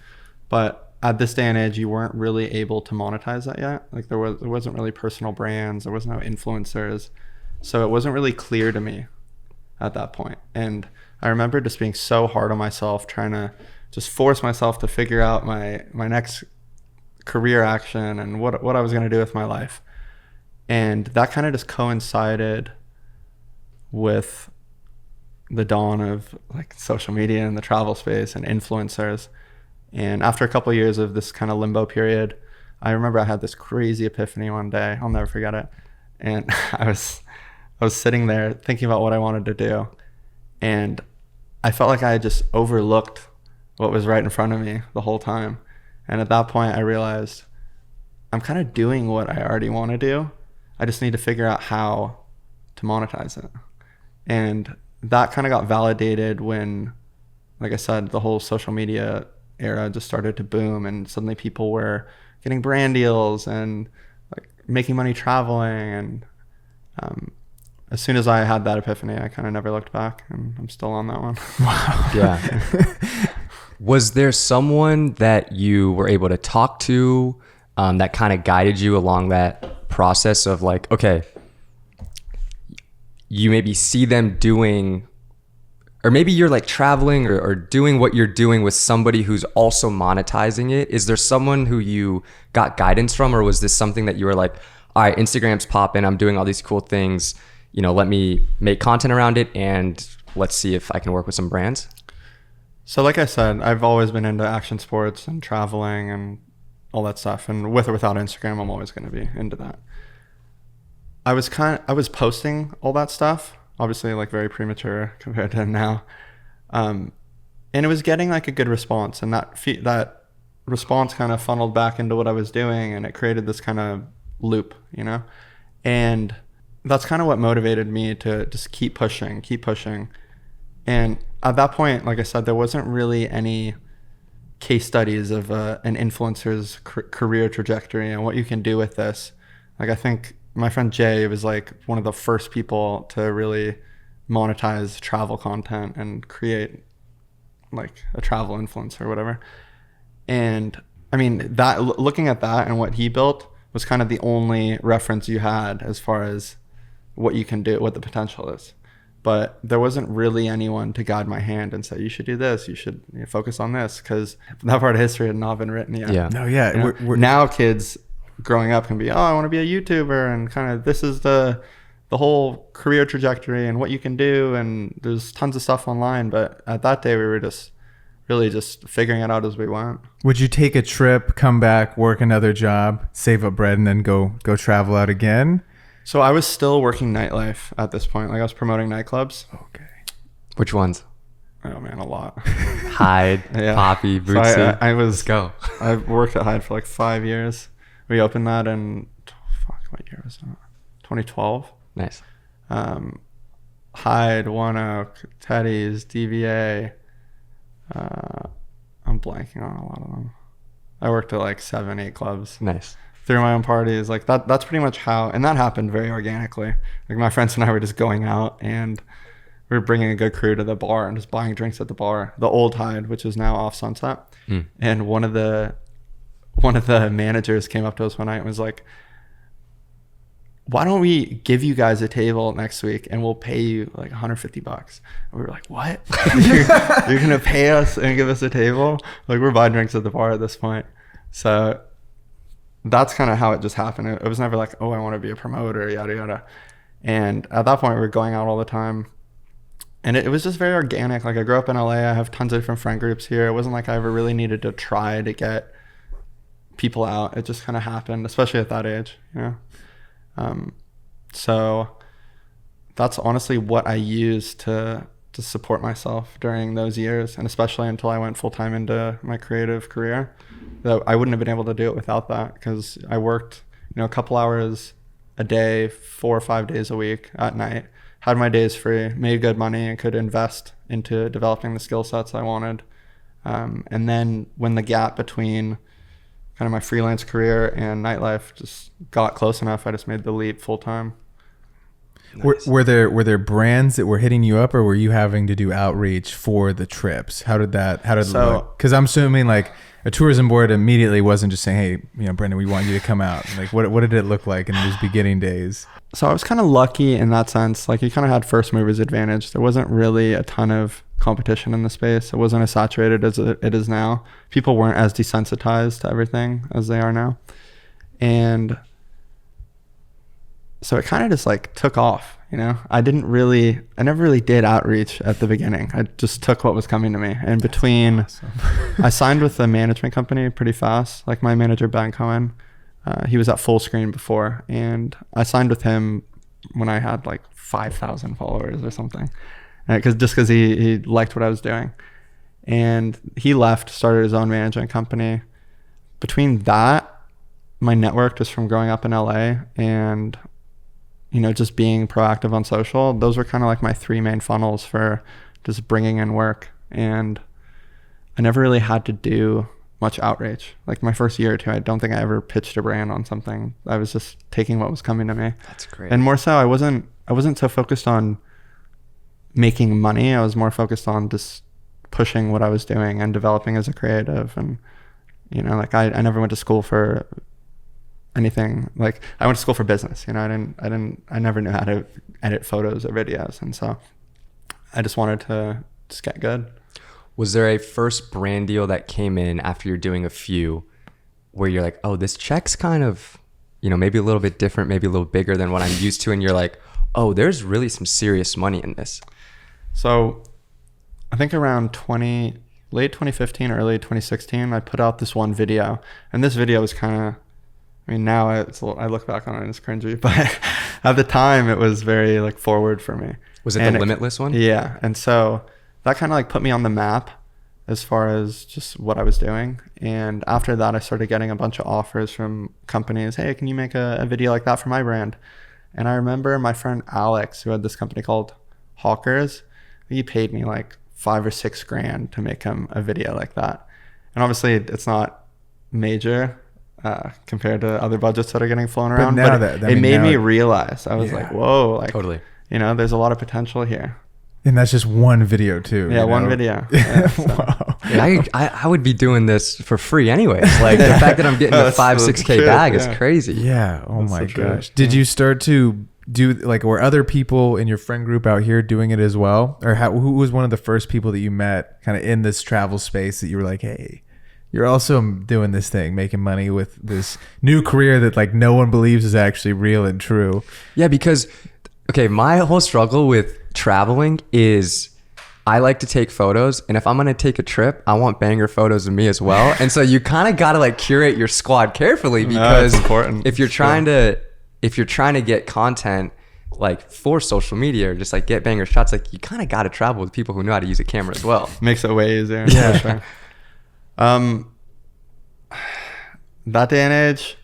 Speaker 1: But at this day and age, you weren't really able to monetize that yet. Like there wasn't really personal brands. There was no influencers. So it wasn't really clear to me at that point. And I remember just being so hard on myself, trying to just force myself to figure out my next career action and what I was going to do with my life. And that kind of just coincided with the dawn of like social media and the travel space and influencers. And after a couple of years of this kind of limbo period, I remember I had this crazy epiphany one day. I'll never forget it. And I was sitting there thinking about what I wanted to do. And I felt like I had just overlooked what was right in front of me the whole time. And at that point, I realized I'm kind of doing what I already want to do. I just need to figure out how to monetize it. And that kind of got validated when, like I said, the whole social media era just started to boom, and suddenly people were getting brand deals and like making money traveling. And as soon as I had that epiphany, I kind of never looked back, and I'm still on that one.
Speaker 2: Wow.
Speaker 3: Yeah. Was there someone that you were able to talk to that kind of guided you along that process of like, okay, you maybe see them doing, or maybe you're like traveling or doing what you're doing with somebody who's also monetizing it? Is there someone who you got guidance from, or was this something that you were like, all right, Instagram's popping, I'm doing all these cool things, you know, let me make content around it and let's see if I can work with some brands?
Speaker 1: So like I said, I've always been into action sports and traveling and all that stuff. And with or without Instagram, I'm always going to be into that. I was posting all that stuff, obviously like very premature compared to now. And it was getting like a good response, and that response kind of funneled back into what I was doing, and it created this kind of loop, you know? And that's kind of what motivated me to just keep pushing. And at that point, like I said, there wasn't really any case studies of an influencer's career trajectory and what you can do with this. Like I think my friend Jay was like one of the first people to really monetize travel content and create like a travel influencer or whatever. And I mean, that looking at that and what he built was kind of the only reference you had as far as what you can do, what the potential is. But there wasn't really anyone to guide my hand and say, you should do this, you should focus on this, because that part of history had not been written yet.
Speaker 2: Yeah. No, yeah.
Speaker 1: You know, now kids growing up can be, oh, I want to be a YouTuber, and kind of this is the whole career trajectory and what you can do, and there's tons of stuff online. But at that day, we were just really just figuring it out as we went.
Speaker 2: Would you take a trip, come back, work another job, save up bread, and then go travel out again?
Speaker 1: So I was still working nightlife at this point. Like I was promoting nightclubs.
Speaker 2: Okay.
Speaker 3: Which ones?
Speaker 1: Oh man, a lot.
Speaker 3: Hyde,
Speaker 1: Yeah.
Speaker 3: Poppy,
Speaker 1: So
Speaker 3: Bootsy.
Speaker 1: I was
Speaker 3: Let's go.
Speaker 1: I worked at Hyde for like 5 years. We opened that in what year was that? 2012.
Speaker 3: Nice.
Speaker 1: Hyde, One Oak, Teddy's, DVA. I'm blanking on a lot of them. I worked at like 7-8 clubs.
Speaker 3: Nice.
Speaker 1: Through my own parties. Like that's pretty much how, and that happened very organically. Like my friends and I were just going out, and we were bringing a good crew to the bar and just buying drinks at the bar, the old Hyde, which is now off Sunset. And one of the managers came up to us one night and was like, why don't we give you guys a table next week and we'll pay you like $150? And we were like, what? You're gonna pay us and give us a table? Like we're buying drinks at the bar at this point. So that's kind of how it just happened. It was never like, oh, I want to be a promoter, yada yada. And at that point we were going out all the time, and it was just very organic. Like I grew up in LA, I have tons of different friend groups here. It wasn't like I ever really needed to try to get people out. It just kind of happened, especially at that age, you know? So that's honestly what I used to support myself during those years, and especially until I went full-time into my creative career. That I wouldn't have been able to do it without that, because I worked, a couple hours a day, 4 or 5 days a week at night, had my days free, made good money, and could invest into developing the skill sets I wanted. And then when the gap between kind of my freelance career and nightlife just got close enough, I just made the leap full-time.
Speaker 3: Nice.
Speaker 2: Were there brands that were hitting you up, or were you having to do outreach for the trips? How did it look? Because I'm assuming like a tourism board immediately wasn't just saying, hey, Brendon, we want you to come out. Like what did it look like in those beginning days?
Speaker 1: So I was kind of lucky in that sense. Like you kind of had first movers advantage. There wasn't really a ton of competition in the space. It wasn't as saturated as it is now. People weren't as desensitized to everything as they are now. And so it kind of just like took off, I never really did outreach at the beginning. I just took what was coming to me. And between, awesome. I signed with a management company pretty fast. Like my manager, Ben Cohen, he was at Full Screen before, and I signed with him when I had like 5,000 followers or something. Because he liked what I was doing. And he left, started his own management company. Between that, my network just from growing up in LA and just being proactive on social, those were kind of like my three main funnels for just bringing in work. And I never really had to do much outreach. Like my first year or two, I don't think I ever pitched a brand on something. I was just taking what was coming to me.
Speaker 3: That's great.
Speaker 1: And more so, I wasn't so focused on making money. I was more focused on just pushing what I was doing and developing as a creative. And, like I never went to school for anything. Like I went to school for business, I never knew how to edit photos or videos. And so I just wanted to just get good.
Speaker 3: Was there a first brand deal that came in after you're doing a few where you're like, oh, this check's kind of, maybe a little bit different, maybe a little bigger than what I'm used to. And you're like, oh, there's really some serious money in this. So I think around late 2015, early 2016, I put out this one video. And this video was kind of, now I look back on it and it's cringy, but at the time it was very like forward for me. Was it the Limitless one?
Speaker 1: Yeah. And so that kind of like put me on the map as far as just what I was doing. And after that, I started getting a bunch of offers from companies. Hey, can you make a video like that for my brand? And I remember my friend Alex, who had this company called Hawkers, he paid me like $5 or $6 grand to make him a video like that. And obviously it's not major compared to other budgets that are getting flown around, but it made me realize, I was like, whoa, like
Speaker 3: totally,
Speaker 1: there's a lot of potential here.
Speaker 2: And that's just one video too.
Speaker 1: Yeah, one video. Yeah, so.
Speaker 2: Wow.
Speaker 3: Yeah, I would be doing this for free anyways. Like the fact that I'm getting a 5-6K bag is crazy.
Speaker 2: Yeah. Oh my gosh. Did you start to do like, were other people in your friend group out here doing it as well? Or who was one of the first people that you met kind of in this travel space that you were like, hey, you're also doing this thing, making money with this new career that like no one believes is actually real and true?
Speaker 3: Yeah, because my whole struggle with traveling is I like to take photos, and if I'm gonna take a trip, I want banger photos of me as well. And so you kind of gotta like curate your squad carefully, because
Speaker 1: important.
Speaker 3: if you're trying to get content like for social media or just like get banger shots, like you kind of gotta travel with people who know how to use a camera as well.
Speaker 1: Makes it way easier.
Speaker 3: Yeah.
Speaker 1: For sure. That day and age,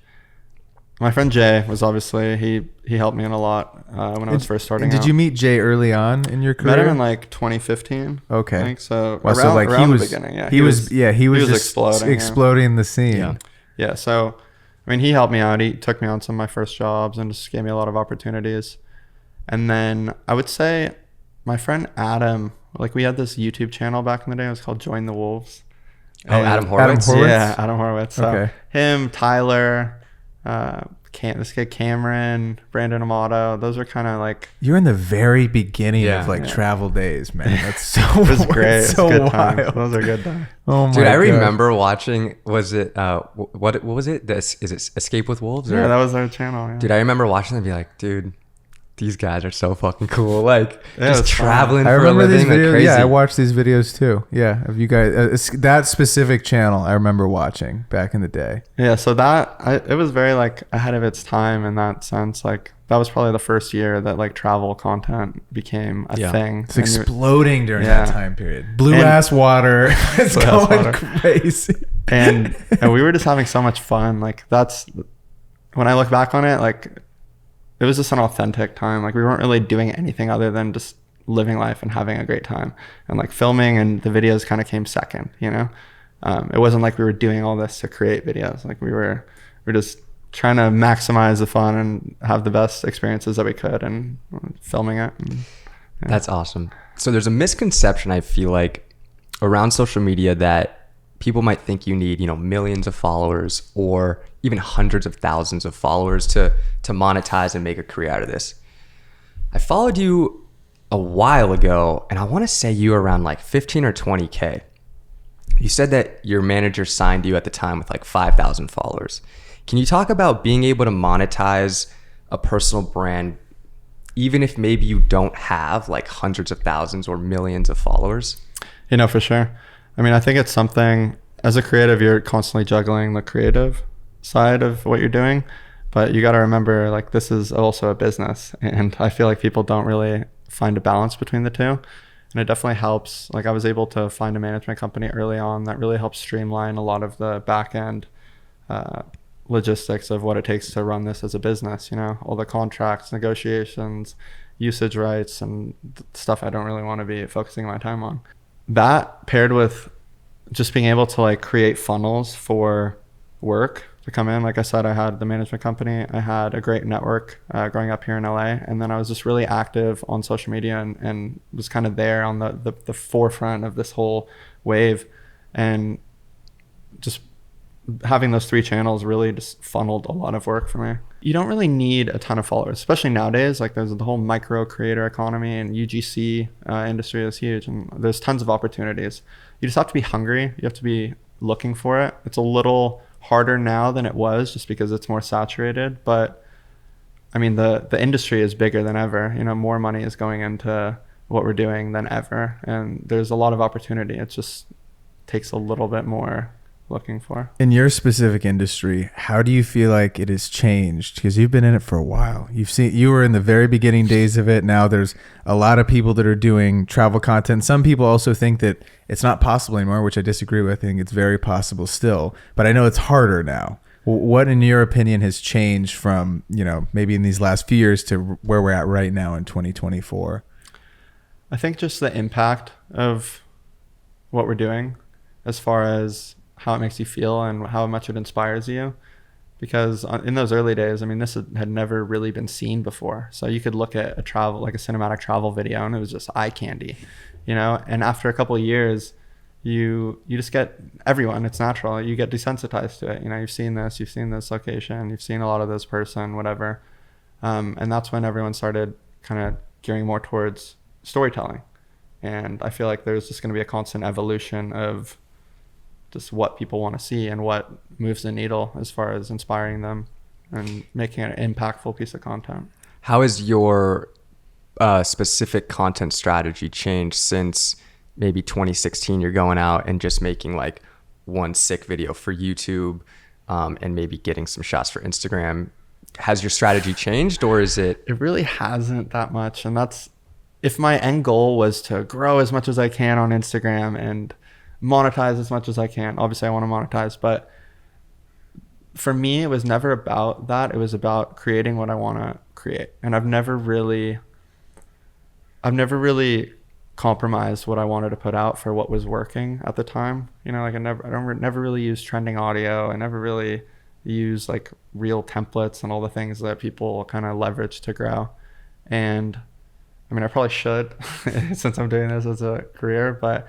Speaker 1: my friend Jay was obviously, he helped me in a lot when I was first starting out.
Speaker 2: Did you meet Jay early on in your career?
Speaker 1: Met him in like 2015.
Speaker 2: Okay.
Speaker 1: I think so.
Speaker 2: Well,
Speaker 1: around the beginning, yeah.
Speaker 2: He was just exploding the scene.
Speaker 3: Yeah.
Speaker 1: Yeah. So, he helped me out. He took me on some of my first jobs and just gave me a lot of opportunities. And then I would say my friend Adam, like we had this YouTube channel back in the day. It was called Join the Wolves.
Speaker 3: Oh, Adam Horowitz?
Speaker 1: Yeah, Adam Horowitz. So
Speaker 2: Okay.
Speaker 1: him, Tyler, this kid Cameron, Brandon Amato, those are kind of like,
Speaker 2: You're in the very beginning of travel days, man. That's so
Speaker 1: it was great.
Speaker 2: It's so
Speaker 1: good
Speaker 2: wild.
Speaker 1: times. Those are good times.
Speaker 2: Oh my
Speaker 3: Dude, I
Speaker 2: God.
Speaker 3: remember watching, was it what was it? Is it Escape with Wolves?
Speaker 1: Yeah, that was our channel. Yeah.
Speaker 3: Dude, I remember watching them and be like, dude, these guys are so fucking cool. Like just
Speaker 1: it's
Speaker 3: traveling
Speaker 2: I
Speaker 3: for a
Speaker 2: remember these
Speaker 3: living like
Speaker 2: videos.
Speaker 3: crazy.
Speaker 2: Yeah, I watched these videos too. Yeah, of you guys. That specific channel, I remember watching back in the day.
Speaker 1: Yeah, so it was very like ahead of its time in that sense. Like that was probably the first year that like travel content became a thing.
Speaker 2: It's exploding during
Speaker 1: Yeah.
Speaker 2: that time period. Blue ass water. It's
Speaker 1: Blue ass
Speaker 2: going
Speaker 1: water.
Speaker 2: crazy.
Speaker 1: And we were just having so much fun. Like that's, when I look back on it, like it was just an authentic time. Like we weren't really doing anything other than just living life and having a great time. And like filming and the videos kind of came second, It wasn't like we were doing all this to create videos. Like we were just trying to maximize the fun and have the best experiences that we could, and filming it. And, yeah.
Speaker 3: That's awesome. So there's a misconception, I feel like, around social media that people might think you need, millions of followers or even hundreds of thousands of followers to monetize and make a career out of this. I followed you a while ago, and I want to say you were around like 15 or 20K. You said that your manager signed you at the time with like 5,000 followers. Can you talk about being able to monetize a personal brand even if maybe you don't have like hundreds of thousands or millions of followers?
Speaker 1: For sure. I mean, I think it's something, as a creative, you're constantly juggling the creative side of what you're doing, but you got to remember, like, this is also a business, and I feel like people don't really find a balance between the two. And it definitely helps. Like, I was able to find a management company early on that really helps streamline a lot of the back end logistics of what it takes to run this as a business, all the contracts, negotiations, usage rights, and stuff I don't really want to be focusing my time on. That paired with just being able to like create funnels for work to come in. Like I said, I had the management company. I had a great network growing up here in LA. And then I was just really active on social media and was kind of there on the forefront of this whole wave. And just having those 3 channels really just funneled a lot of work for me. You don't really need a ton of followers, especially nowadays. Like, there's the whole micro creator economy, and UGC industry is huge, and there's tons of opportunities. You just have to be hungry. You have to be looking for it. It's a little harder now than it was just because it's more saturated, but I mean, the industry is bigger than ever. More money is going into what we're doing than ever, and there's a lot of opportunity. It just takes a little bit more looking for.
Speaker 2: In your specific industry, how do you feel like it has changed? Because you've been in it for a while. You were in the very beginning days of it. Now there's a lot of people that are doing travel content. Some people also think that it's not possible anymore, which I disagree with. I think it's very possible still, but I know it's harder now. What, in your opinion, has changed from, maybe in these last few years to where we're at right now in 2024?
Speaker 1: I think just the impact of what we're doing as far as how it makes you feel and how much it inspires you. Because in those early days, I mean, this had never really been seen before. So you could look at a cinematic travel video, and it was just eye candy, and after a couple of years, you just get everyone, it's natural. You get desensitized to it. You've seen this location, you've seen a lot of this person, whatever. And that's when everyone started kind of gearing more towards storytelling. And I feel like there's just going to be a constant evolution of just what people want to see and what moves the needle as far as inspiring them and making an impactful piece of content.
Speaker 3: How has your specific content strategy changed since maybe 2016? You're going out and just making like one sick video for YouTube and maybe getting some shots for Instagram. Has your strategy changed, or is it?
Speaker 1: It really hasn't that much. And that's, if my end goal was to grow as much as I can on Instagram and monetize as much as I can. Obviously I want to monetize, but for me, it was never about that. It was about creating what I want to create. And I've never really compromised what I wanted to put out for what was working at the time. Like I never really used trending audio. I never really used like real templates and all the things that people kind of leverage to grow. And I mean, I probably should since I'm doing this as a career, but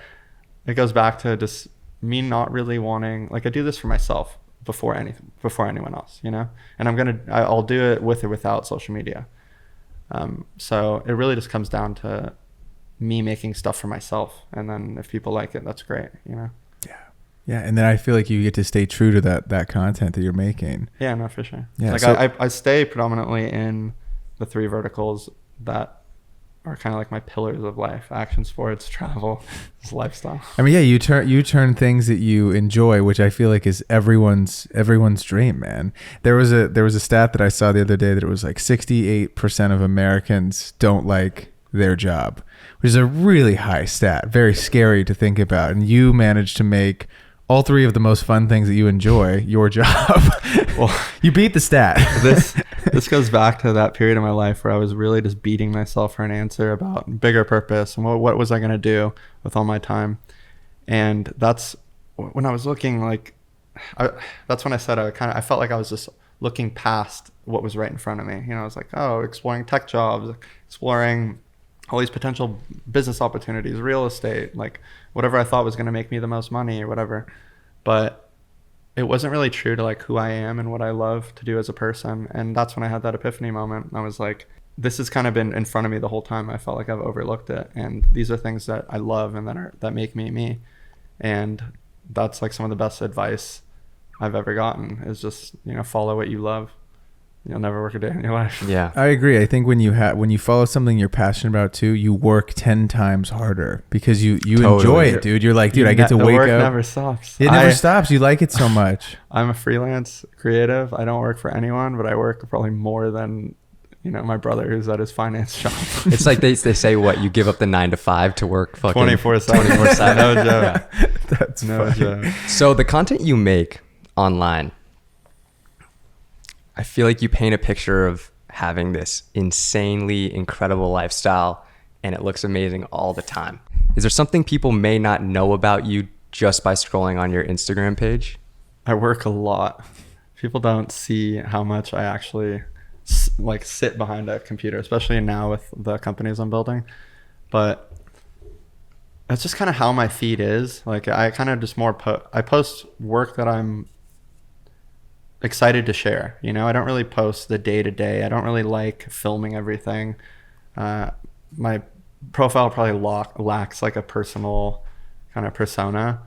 Speaker 1: it goes back to just me not really wanting, like, I do this for myself before anyone else, and I'll do it with or without social media. So it really just comes down to me making stuff for myself. And then if people like it, that's great, Yeah.
Speaker 2: Yeah. And then I feel like you get to stay true to that content that you're making.
Speaker 1: Yeah, no, for sure.
Speaker 2: Yeah,
Speaker 1: like
Speaker 2: so
Speaker 1: I stay predominantly in the 3 verticals that are kind of like my pillars of life: action sports, travel, lifestyle.
Speaker 2: I mean, yeah, you turn things that you enjoy, which I feel like is everyone's dream, man. There was a stat that I saw the other day that it was like 68% of Americans don't like their job, which is a really high stat, very scary to think about. And you managed to make all 3 of the most fun things that you enjoy your job. Well, you beat the stat.
Speaker 1: This goes back to that period of my life where I was really just beating myself for an answer about bigger purpose and what was I going to do with all my time. And that's when I was looking, like, that's when I said I felt like I was just looking past what was right in front of me. You know, I was like, oh, exploring tech jobs, exploring all these potential business opportunities, real estate, like whatever I thought was going to make me the most money or whatever. But it wasn't really true to like who I am and what I love to do as a person. And that's when I had that epiphany moment. I was like, this has kind of been in front of me the whole time. I felt like I've overlooked it. And these are things that I love and that make me me. And that's like some of the best advice I've ever gotten is just, you know, follow what you love. You'll never work a day in your life.
Speaker 2: Yeah, I agree. I think when you follow something you're passionate about too, you work 10 times harder because you totally enjoy it, dude. You're like, dude, I get to wake up. The work
Speaker 1: never stops.
Speaker 2: It never stops. You like it so much.
Speaker 1: I'm a freelance creative. I don't work for anyone, but I work probably more than, you know, my brother who's at his finance shop.
Speaker 3: It's like they say, what, you give up the 9 to 5 to work fucking
Speaker 1: 24/7. No joke.
Speaker 2: Yeah. That's
Speaker 1: no joke.
Speaker 3: So the content you make online, I feel like you paint a picture of having this insanely incredible lifestyle and it looks amazing all the time. Is there something people may not know about you just by scrolling on your Instagram page?
Speaker 1: I work a lot. People don't see how much I actually like sit behind a computer, especially now with the companies I'm building. But that's just kind of how my feed is. Like I kind of just I post work that I'm excited to share. You know, I don't really post the day to day. I don't really like filming everything. My profile probably lacks like a personal kind of persona,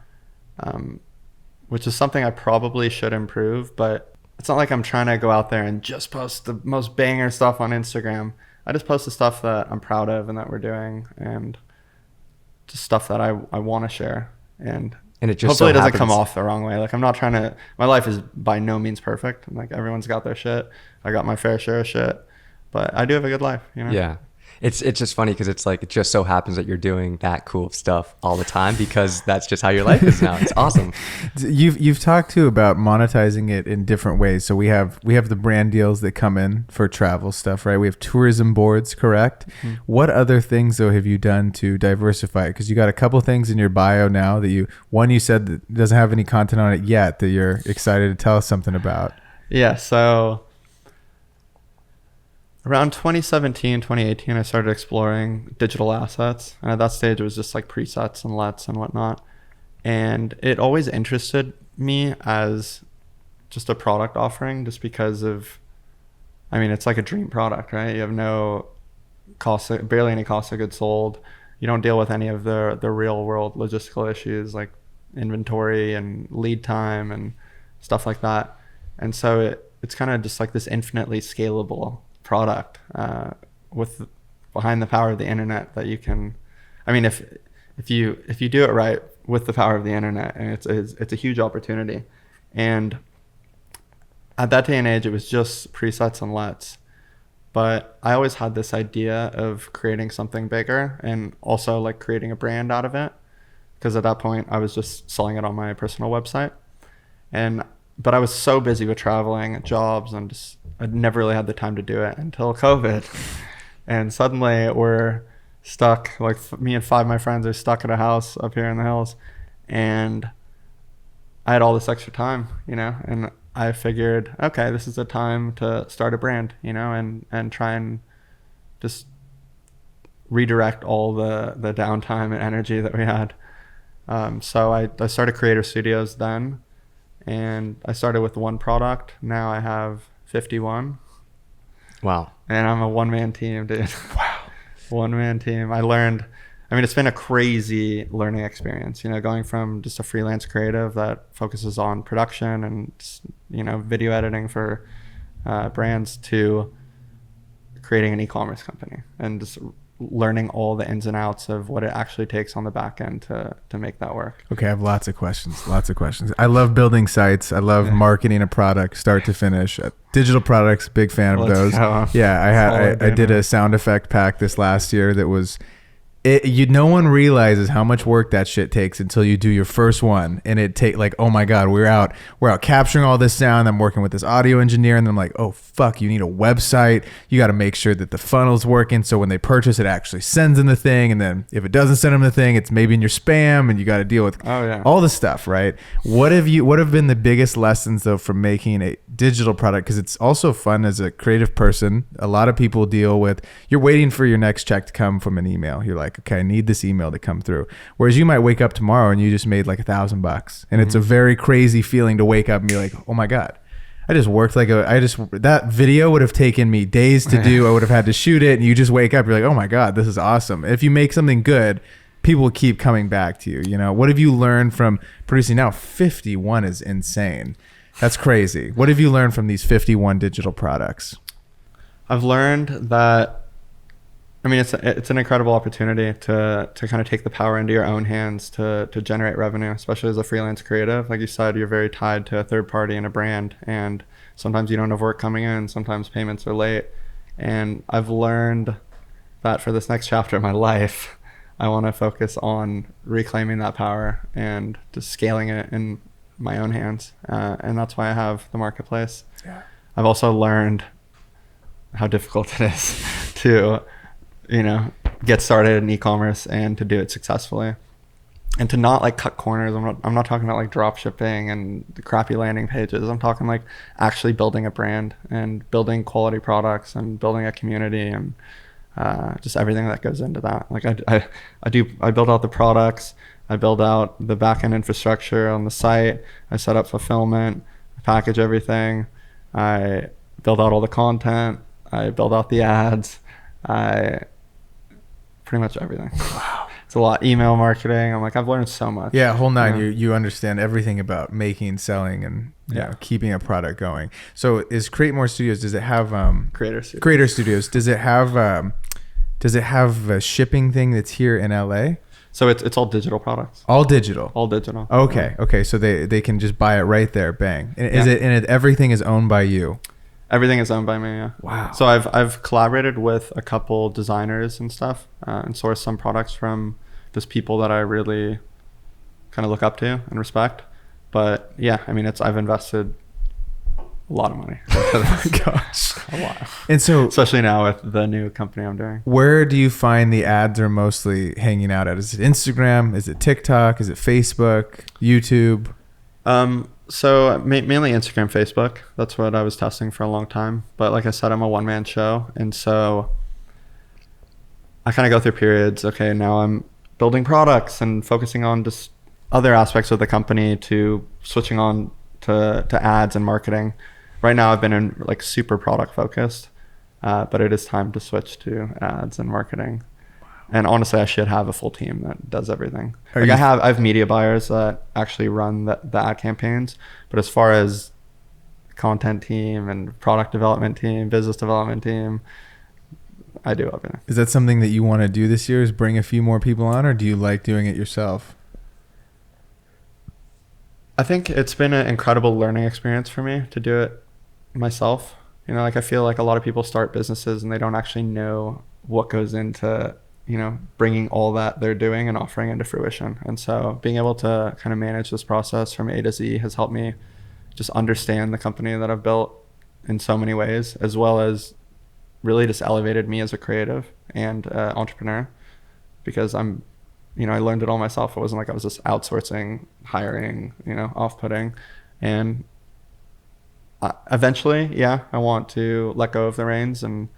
Speaker 1: which is something I probably should improve, but it's not like I'm trying to go out there and just post the most banger stuff on Instagram. I just post the stuff that I'm proud of and that we're doing and just stuff that I want to share. And it just hopefully doesn't come off the wrong way. Like I'm not trying to, my life is by no means perfect. Like everyone's got their shit. I got my fair share of shit, but I do have a good life, you know?
Speaker 3: Yeah. It's just funny because it's like, it just so happens that you're doing that cool stuff all the time because that's just how your life is now. It's awesome.
Speaker 2: You've talked too about monetizing it in different ways. So we have the brand deals that come in for travel stuff, right? We have tourism boards, correct? Mm-hmm. What other things though have you done to diversify it? Because you got a couple things in your bio now that you said that doesn't have any content on it yet that you're excited to tell us something about.
Speaker 1: Yeah. So around 2017, 2018, I started exploring digital assets. And at that stage, it was just like presets and LUTs and whatnot. And it always interested me as just a product offering just because of, I mean, it's like a dream product, right? You have no cost, barely any cost of goods sold. You don't deal with any of the real world logistical issues like inventory and lead time and stuff like that. And so it's kind of just like this infinitely scalable product with behind the power of the internet that you can, I mean, if you do it right with the power of the internet, and it's a huge opportunity. And at that day and age, it was just presets and LUTs, but I always had this idea of creating something bigger and also like creating a brand out of it, because at that point I was just selling it on my personal website. But I was so busy with traveling, jobs, and just I'd never really had the time to do it until COVID. And suddenly we're stuck, like me and 5 of my friends are stuck at a house up here in the hills. And I had all this extra time, you know, and I figured, okay, this is the time to start a brand, you know, and try and just redirect all the downtime and energy that we had. So I started Creator Studios then. And I started with one product. Now I have 51.
Speaker 3: Wow.
Speaker 1: And I'm a one-man team, dude. Wow. One-man team. It's been a crazy learning experience, you know, going from just a freelance creative that focuses on production and, you know, video editing for brands to creating an e-commerce company and just learning all the ins and outs of what it actually takes on the back end to make that work.
Speaker 2: Okay, I have lots of questions. I love building sites. I love marketing a product start to finish. Digital products, big fan of those. Go. Yeah, I did a sound effect pack this last year that was no one realizes how much work that shit takes until you do your first one, and it take like, oh my god, we're out capturing all this sound. I'm working with this audio engineer, and I'm like, oh fuck, you need a website. You got to make sure that the funnel's working, so when they purchase, it actually sends them the thing, and then if it doesn't send them the thing, it's maybe in your spam, and you got to deal with all the stuff, right? What have been the biggest lessons though from making a digital product? Because it's also fun as a creative person. A lot of people deal with, you're waiting for your next check to come from an email. You're like, okay, I need this email to come through. Whereas you might wake up tomorrow and you just made like $1,000, and it's a very crazy feeling to wake up and be like, oh my god, I just worked that video would have taken me days to do. I would have had to shoot it, and you just wake up, you're like, oh my god, this is awesome. If you make something good, people will keep coming back to you. You know, what have you learned from producing now? 51 is insane. That's crazy. What have you learned from these 51 digital products?
Speaker 1: I've learned that, I mean, it's an incredible opportunity to kind of take the power into your own hands to generate revenue, especially as a freelance creative. Like you said, you're very tied to a third party and a brand, and sometimes you don't have work coming in, sometimes payments are late. And I've learned that for this next chapter of my life, I want to focus on reclaiming that power and just scaling it in my own hands. And that's why I have the marketplace. Yeah. I've also learned how difficult it is to, get started in e-commerce and to do it successfully, and to not like cut corners. I'm not talking about like drop shipping and the crappy landing pages. I'm talking like actually building a brand and building quality products and building a community and just everything that goes into that. Like I build out the products, I build out the back-end infrastructure on the site, I set up fulfillment, I package everything, I build out all the content, I build out the ads, pretty much everything. Wow. It's a lot. Email marketing. I've learned so much.
Speaker 2: Yeah, whole nine. You understand everything about making, selling, and keeping a product going. So is Create More Studios, does it have Creator Studios? Does it have a shipping thing that's here in LA?
Speaker 1: So it's all digital products.
Speaker 2: All digital. Okay.
Speaker 1: Yeah.
Speaker 2: Okay. So they can just buy it right there. Bang. And everything is owned by you?
Speaker 1: Everything is owned by me, yeah.
Speaker 2: Wow.
Speaker 1: So I've collaborated with a couple designers and stuff, and sourced some products from just people that I really kind of look up to and respect. But yeah, I mean, I've invested a lot of money.
Speaker 2: Oh my gosh.
Speaker 1: A lot.
Speaker 2: And so,
Speaker 1: especially now with the new company I'm doing.
Speaker 2: Where do you find the ads are mostly hanging out at? Is it Instagram? Is it TikTok? Is it Facebook? YouTube?
Speaker 1: So mainly Instagram, Facebook. That's what I was testing for a long time. But like I said, I'm a one-man show. And so I kind of go through periods. Okay, now I'm building products and focusing on just other aspects of the company to switching on to ads and marketing. Right now I've been in like super product focused, but it is time to switch to ads and marketing. And honestly, I should have a full team that does everything. I have media buyers that actually run the ad campaigns, but as far as content team and product development team, business development team, I do everything.
Speaker 2: Is that something that you want to do this year, is bring a few more people on, or do you like doing it yourself?
Speaker 1: I think it's been an incredible learning experience for me to do it myself. I feel like a lot of people start businesses and they don't actually know what goes into bringing all that they're doing and offering into fruition. And so being able to kind of manage this process from A to Z has helped me just understand the company that I've built in so many ways, as well as really just elevated me as a creative and entrepreneur, because I learned it all myself. It wasn't like I was just outsourcing, hiring, off-putting. And eventually, I want to let go of the reins and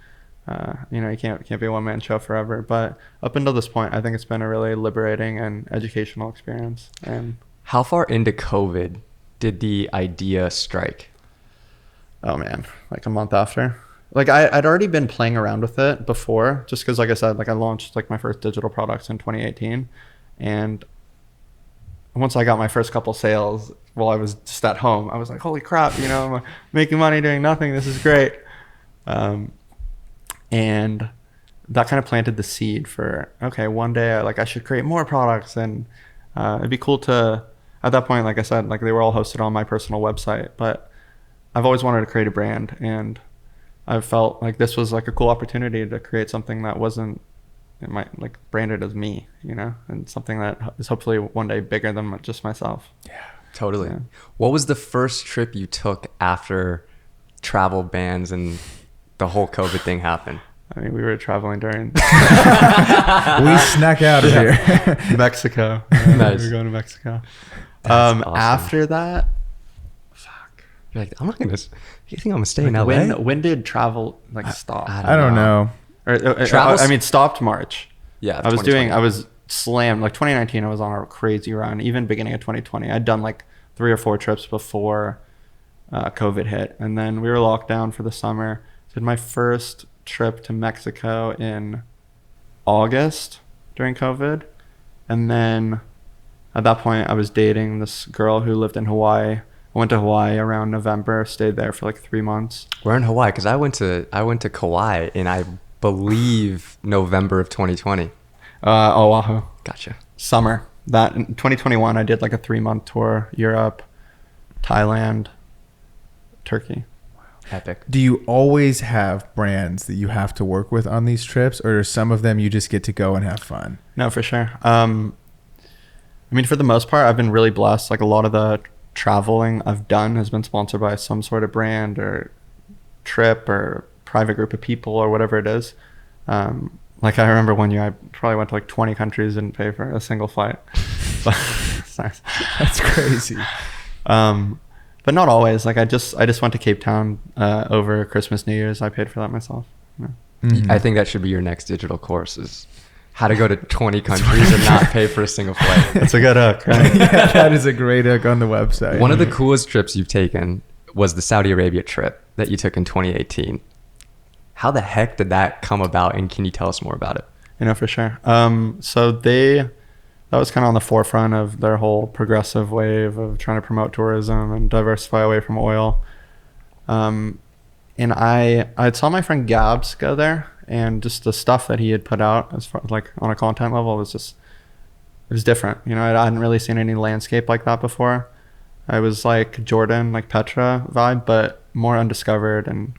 Speaker 1: you can't be a one-man show forever, but up until this point, I think it's been a really liberating and educational experience. And
Speaker 3: how far into COVID did the idea strike?
Speaker 1: Oh man, like a month after. Like I'd already been playing around with it before, just because, like I said, like I launched like my first digital products in 2018, and once I got my first couple sales while I was just at home, I was like, holy crap, I'm making money doing nothing. This is great. And that kind of planted the seed for, okay, one day I should create more products, and it'd be cool to, at that point, like I said, like they were all hosted on my personal website, but I've always wanted to create a brand, and I felt like this was like a cool opportunity to create something that wasn't it might like branded as me, you know, and something that is hopefully one day bigger than just myself.
Speaker 2: Yeah.
Speaker 3: Totally.
Speaker 1: Yeah.
Speaker 3: What was the first trip you took after travel bans and the whole COVID thing happened?
Speaker 1: I mean, we were traveling during
Speaker 2: We snuck out of here.
Speaker 1: Mexico.
Speaker 3: Nice.
Speaker 1: We were going to Mexico.
Speaker 3: That's awesome.
Speaker 1: After that,
Speaker 3: You're like, I'm not gonna. You think I'm gonna stay in LA?
Speaker 1: when did travel like stop?
Speaker 2: I don't know.
Speaker 3: Travel-
Speaker 1: I mean, stopped March.
Speaker 3: Yeah,
Speaker 1: I was
Speaker 3: 2020.
Speaker 1: slammed. Like 2019, I was on a crazy run. Even beginning of 2020, I'd done like 3 or 4 trips before COVID hit, and then we were locked down for the summer. Did my first trip to Mexico in August during COVID, and then at that point, I was dating this girl who lived in Hawaii. I went to Hawaii around November, stayed there for like 3 months.
Speaker 3: We're in Hawaii because I went to Kauai in I believe November of 2020.
Speaker 1: Oahu.
Speaker 3: Gotcha.
Speaker 1: Summer. That in 2021, I did like a 3-month tour, Europe, Thailand, Turkey.
Speaker 3: Epic.
Speaker 2: Do you always have brands that you have to work with on these trips, or are some of them you just get to go and have fun?
Speaker 1: No, for sure. I mean, for the most part, I've been really blessed. Like a lot of the traveling I've done has been sponsored by some sort of brand or trip or private group of people or whatever it is. Like I remember one year I probably went to like 20 countries and pay for a single flight. It's nice.
Speaker 2: That's crazy.
Speaker 1: But not always. Like I just went to Cape Town over Christmas, New Year's. I paid for that myself. Yeah.
Speaker 2: Mhm.
Speaker 3: I think that should be your next digital course: is how to go to 20 countries and not pay for a single flight.
Speaker 1: That's a good hook, right?
Speaker 2: Yeah, that is a great hook on the website.
Speaker 3: One of the coolest trips you've taken was the Saudi Arabia trip that you took in 2018. How the heck did that come about, and can you tell us more about it?
Speaker 1: You know, for sure. So that was kind of on the forefront of their whole progressive wave of trying to promote tourism and diversify away from oil. And I saw my friend Gabs go there, and just the stuff that he had put out as far like on a content level was just, it was different. You know, I hadn't really seen any landscape like that before. I was like Jordan, like Petra vibe, but more undiscovered. And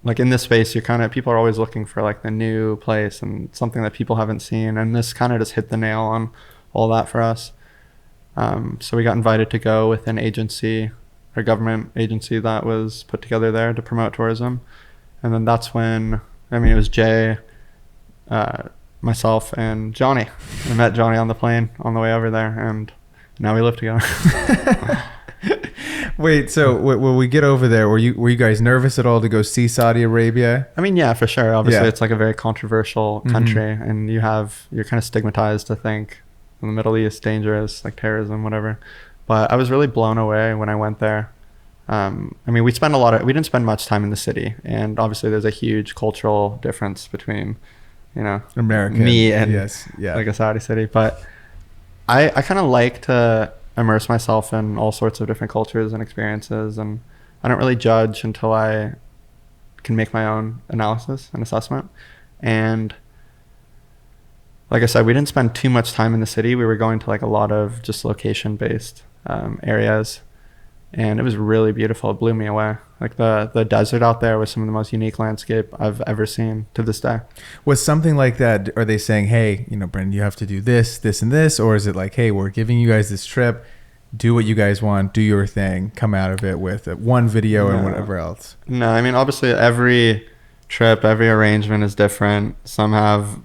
Speaker 1: like in this space, people are always looking for like the new place and something that people haven't seen. And this kind of just hit the nail on all that for us. So we got invited to go with an agency, or government agency that was put together there to promote tourism. And then that's when, I mean, it was Jay, myself, and Johnny. I met Johnny on the plane on the way over there, and now we live together.
Speaker 2: Wait, so when we get over there, were you guys nervous at all to go see Saudi Arabia?
Speaker 1: I mean, yeah, for sure. Obviously,
Speaker 2: Yeah.
Speaker 1: it's like a very controversial country, and you're kind of stigmatized to think in the Middle East, dangerous, like terrorism, whatever. But I was really blown away when I went there. I mean, we didn't spend much time in the city, and obviously there's a huge cultural difference between, you know,
Speaker 2: American.
Speaker 1: me and
Speaker 2: yes, yeah.
Speaker 1: like a Saudi city. But I kind of like to immerse myself in all sorts of different cultures and experiences, and I don't really judge until I can make my own analysis and assessment. And like I said, we didn't spend too much time in the city. We were going to like a lot of just location based areas, and it was really beautiful. It blew me away. Like the desert out there was some of the most unique landscape I've ever seen to this day.
Speaker 2: Was something like that, are they saying, hey, you know, Brendon, you have to do this, this, and this? Or is it like, hey, we're giving you guys this trip, do what you guys want, do your thing, come out of it with one video and whatever else?
Speaker 1: No, I mean, obviously every trip, every arrangement is different. Some have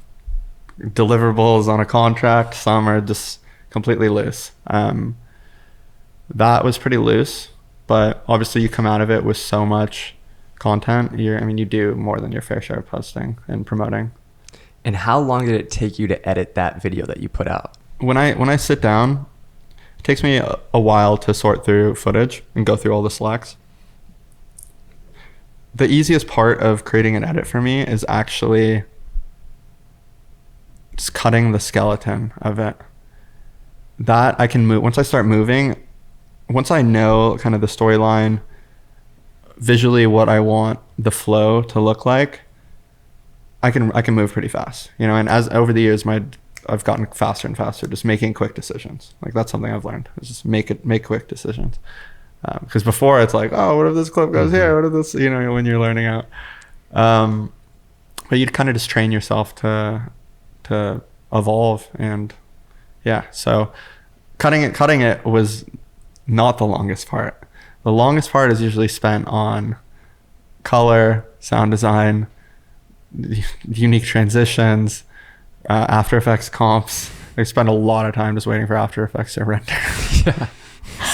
Speaker 1: deliverables on a contract, some are just completely loose. That was pretty loose, but obviously you come out of it with so much content. You do more than your fair share of posting and promoting.
Speaker 3: And how long did it take you to edit that video that you put out?
Speaker 1: When I sit down, it takes me a while to sort through footage and go through all the selects. The easiest part of creating an edit for me is actually just cutting the skeleton of it. That I can move. Once I start moving, once I know kind of the storyline, visually what I want the flow to look like, I can move pretty fast, you know. And as over the years, I've gotten faster and faster, just making quick decisions. Like that's something I've learned, is just make quick decisions. Because before it's like, oh, what if this clip goes here? What if this, you know, when you're learning out. but you'd kind of just train yourself to evolve. And yeah, so cutting it was not the longest part. The longest part is usually spent on color, sound design, unique transitions, After Effects comps. I spend a lot of time just waiting for After Effects to render.
Speaker 3: Yeah.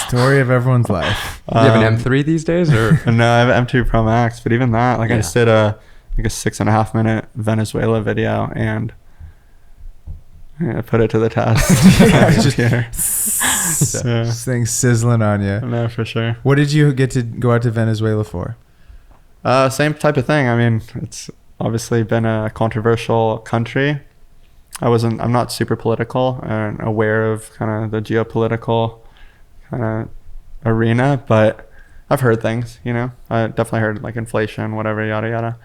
Speaker 2: Story of everyone's life.
Speaker 3: You have an M3 these days, or?
Speaker 1: No, I have an M2 Pro Max, but even that, like I just did a 6.5 minute Venezuela video, and I put it to the test.
Speaker 2: This thing's sizzling on you.
Speaker 1: No, for sure.
Speaker 2: What did you get to go out to Venezuela for?
Speaker 1: Same type of thing. I mean, it's obviously been a controversial country. I'm not super political and aware of kind of the geopolitical kind of arena, but I've heard things, you know. I definitely heard like inflation, whatever, yada yada.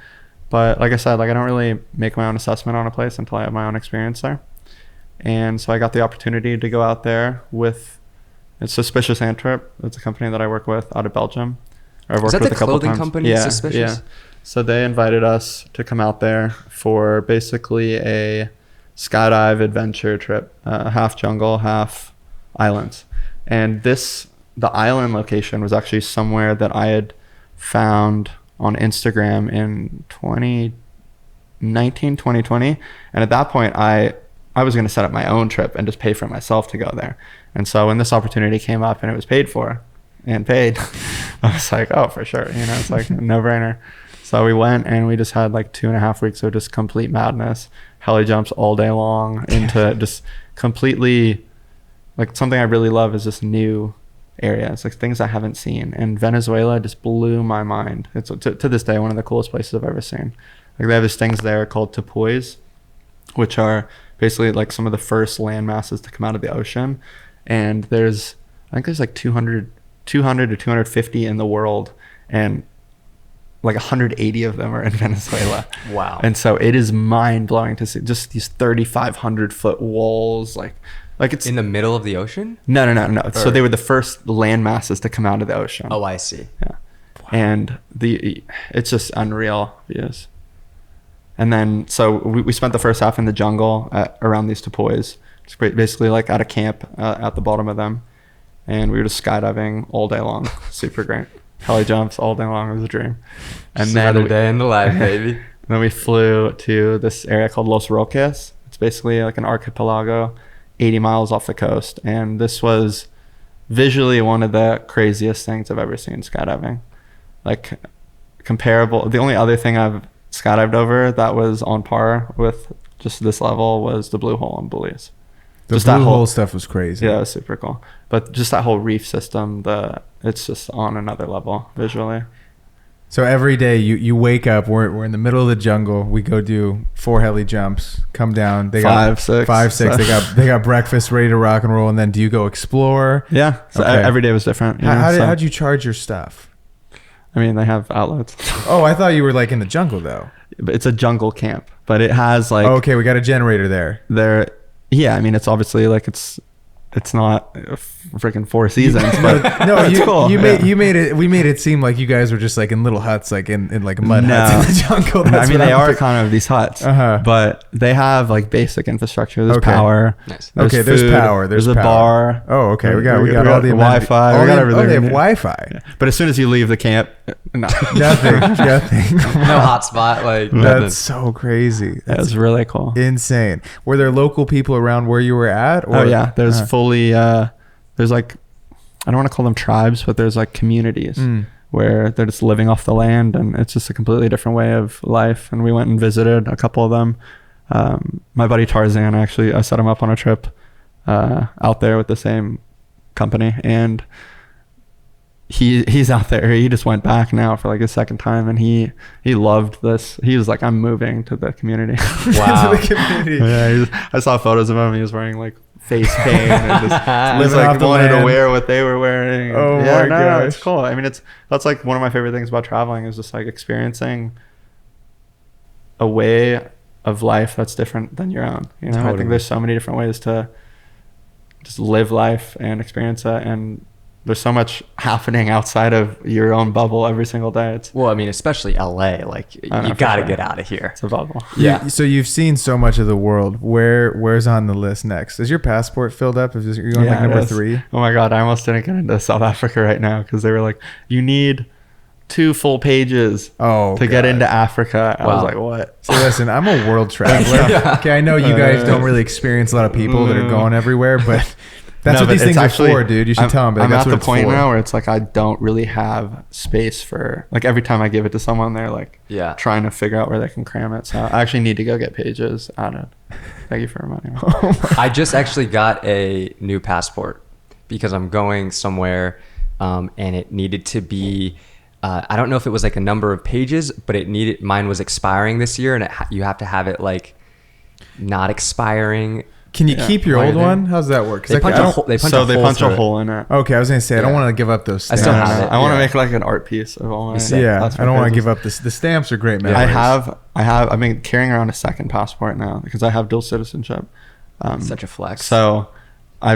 Speaker 1: But like I said, like I don't really make my own assessment on a place until I have my own experience there. And so I got the opportunity to go out there with Suspicious Antwerp. It's a company that I work with out of Belgium. I've worked with a couple times.
Speaker 3: Company?
Speaker 1: Yeah,
Speaker 3: Suspicious?
Speaker 1: yeah. So they invited us to come out there for basically a skydive adventure trip, half jungle, half islands. And the island location was actually somewhere that I had found on Instagram in 2019, 2020. And at that point, I was going to set up my own trip and just pay for myself to go there. And so when this opportunity came up and it was paid for and paid, I was like, oh, for sure. You know, it's like a no-brainer. So we went and we just had like 2.5 weeks of just complete madness, heli jumps all day long into just completely, like something I really love is just new areas, like things I haven't seen. And Venezuela just blew my mind. It's to this day one of the coolest places I've ever seen. Like they have these things there called tepuis, which are basically like some of the first land masses to come out of the ocean. And I think there's like 200 to 250 in the world, and like 180 of them are in Venezuela.
Speaker 3: Wow.
Speaker 1: And so it is mind blowing to see just these 3,500 foot walls, like it's
Speaker 3: In the middle of the ocean?
Speaker 1: no. So they were the first land masses to come out of the ocean.
Speaker 3: Oh, I see.
Speaker 1: Yeah. Wow. And it's just unreal views. And then, so we spent the first half in the jungle around these tepuis, basically like at a camp at the bottom of them. And we were just skydiving all day long. Super great. Heli jumps all day long. It was a dream. And
Speaker 3: Just
Speaker 1: then
Speaker 3: another day in the life, baby.
Speaker 1: Then we flew to this area called Los Roques. It's basically like an archipelago, 80 miles off the coast. And this was visually one of the craziest things I've ever seen skydiving. Like comparable. The only other thing I've skydived over that was on par with just this level was the Blue Hole in Belize.
Speaker 2: The
Speaker 1: just
Speaker 2: Blue Hole stuff was crazy.
Speaker 1: Yeah, it was super cool. But just that whole reef system, it's just on another level visually.
Speaker 2: So every day you wake up, we're in the middle of the jungle. We go do 4 heli jumps, come down. They got 5, 6. They got breakfast ready to rock and roll. And then do you go explore?
Speaker 1: Yeah. So
Speaker 2: okay.
Speaker 1: Every day was different.
Speaker 2: How'd you charge your stuff?
Speaker 1: I mean, they have outlets.
Speaker 2: Oh, I thought you were like in the jungle though.
Speaker 1: It's a jungle camp, but it has like.
Speaker 2: Oh, okay, we got a generator there.
Speaker 1: Yeah, I mean, it's obviously like it's not freaking 4 seasons, but
Speaker 2: no,
Speaker 1: it's cool.
Speaker 2: We made it seem like you guys were just like in little huts, like in like mud huts in the jungle.
Speaker 1: I mean, they are kind of these huts, but they have like basic infrastructure. There's power.
Speaker 3: Nice.
Speaker 1: There's
Speaker 2: there's
Speaker 1: food,
Speaker 2: power. There's
Speaker 1: a bar.
Speaker 2: Oh, okay. We got all the
Speaker 1: Wi-Fi. We got everything.
Speaker 2: Oh, they have Wi-Fi.
Speaker 1: Yeah. But as soon as you leave the camp, no.
Speaker 2: nothing.
Speaker 3: No hotspot. Like
Speaker 2: that's so crazy.
Speaker 1: That's really cool.
Speaker 2: Insane. Were there local people around where you were at? Or?
Speaker 1: Oh yeah, there's fully. There's like, I don't want to call them tribes, but there's like communities where they're just living off the land, and it's just a completely different way of life. And we went and visited a couple of them. My buddy Tarzan, I set him up on a trip out there with the same company, and he's out there. He just went back now for like a second time, and he loved this. He was like, I'm moving to the community.
Speaker 3: Wow.
Speaker 2: To the community.
Speaker 1: Yeah, I saw photos of him. He was wearing like face paint and just was
Speaker 2: Living
Speaker 1: like
Speaker 2: off the
Speaker 1: wanted
Speaker 2: land.
Speaker 1: to wear what they were wearing.
Speaker 2: Oh
Speaker 1: yeah,
Speaker 2: my
Speaker 1: no,
Speaker 2: gosh.
Speaker 1: it's cool. I mean, that's like one of my favorite things about traveling is just like experiencing a way of life that's different than your own. You know,
Speaker 2: Totally.
Speaker 1: I think there's so many different ways to just live life and experience it, and there's so much happening outside of your own bubble every single day. It's
Speaker 3: Well, I mean, especially LA. Like, you
Speaker 1: know, for
Speaker 3: got to
Speaker 1: sure.
Speaker 3: get out of here.
Speaker 1: it's a bubble.
Speaker 3: Yeah.
Speaker 2: So you've seen so much of the world. Where's on the list next? Is your passport filled up? Is you're going like
Speaker 1: it
Speaker 2: number
Speaker 1: is.
Speaker 2: 3?
Speaker 1: Oh my god, I almost didn't get into South Africa right now because they were like, you need 2 full pages
Speaker 2: Oh,
Speaker 1: to get
Speaker 2: God.
Speaker 1: into Africa. I
Speaker 3: Wow.
Speaker 1: was like, what?
Speaker 2: So listen, I'm a world traveler. Okay, I know you guys don't really experience a lot of people that are going everywhere, but that's
Speaker 1: No,
Speaker 2: what
Speaker 1: but
Speaker 2: things
Speaker 1: it's
Speaker 2: are
Speaker 1: actually-
Speaker 2: for, dude. You should tell them. But
Speaker 1: I'm
Speaker 2: that's
Speaker 1: at
Speaker 2: what
Speaker 1: the
Speaker 2: it's
Speaker 1: point
Speaker 2: for.
Speaker 1: now where it's like I don't really have space for, like, every time I give it to someone, they're like
Speaker 3: Yeah.
Speaker 1: trying to figure out where they can cram it. So I actually need to go get pages added. Thank you for reminding me.
Speaker 3: I just actually got a new passport because I'm going somewhere, and it needed to be. I don't know if it was like a number of pages, but mine was expiring this year, and you have to have it like not expiring.
Speaker 2: Can you keep your
Speaker 1: Why
Speaker 2: old
Speaker 1: are they-
Speaker 2: one? How's that work? 'Cause
Speaker 3: They
Speaker 2: I
Speaker 3: punch
Speaker 2: don't-
Speaker 3: a hole. They punch
Speaker 1: So
Speaker 3: a
Speaker 1: they
Speaker 3: hole
Speaker 1: punch
Speaker 3: through
Speaker 1: a
Speaker 3: it.
Speaker 1: hole in it.
Speaker 2: Okay, I was gonna say I don't
Speaker 3: Yeah.
Speaker 2: want to give up those
Speaker 3: I
Speaker 2: stamps.
Speaker 3: still have it.
Speaker 1: I want to
Speaker 3: Yeah.
Speaker 1: make like an art piece of all my.
Speaker 2: Yeah,
Speaker 1: that's
Speaker 2: I don't want to
Speaker 1: pages.
Speaker 2: give up this. The stamps are great, man.
Speaker 1: I've been carrying around a second passport now because I have dual citizenship.
Speaker 3: Such a flex.
Speaker 1: So I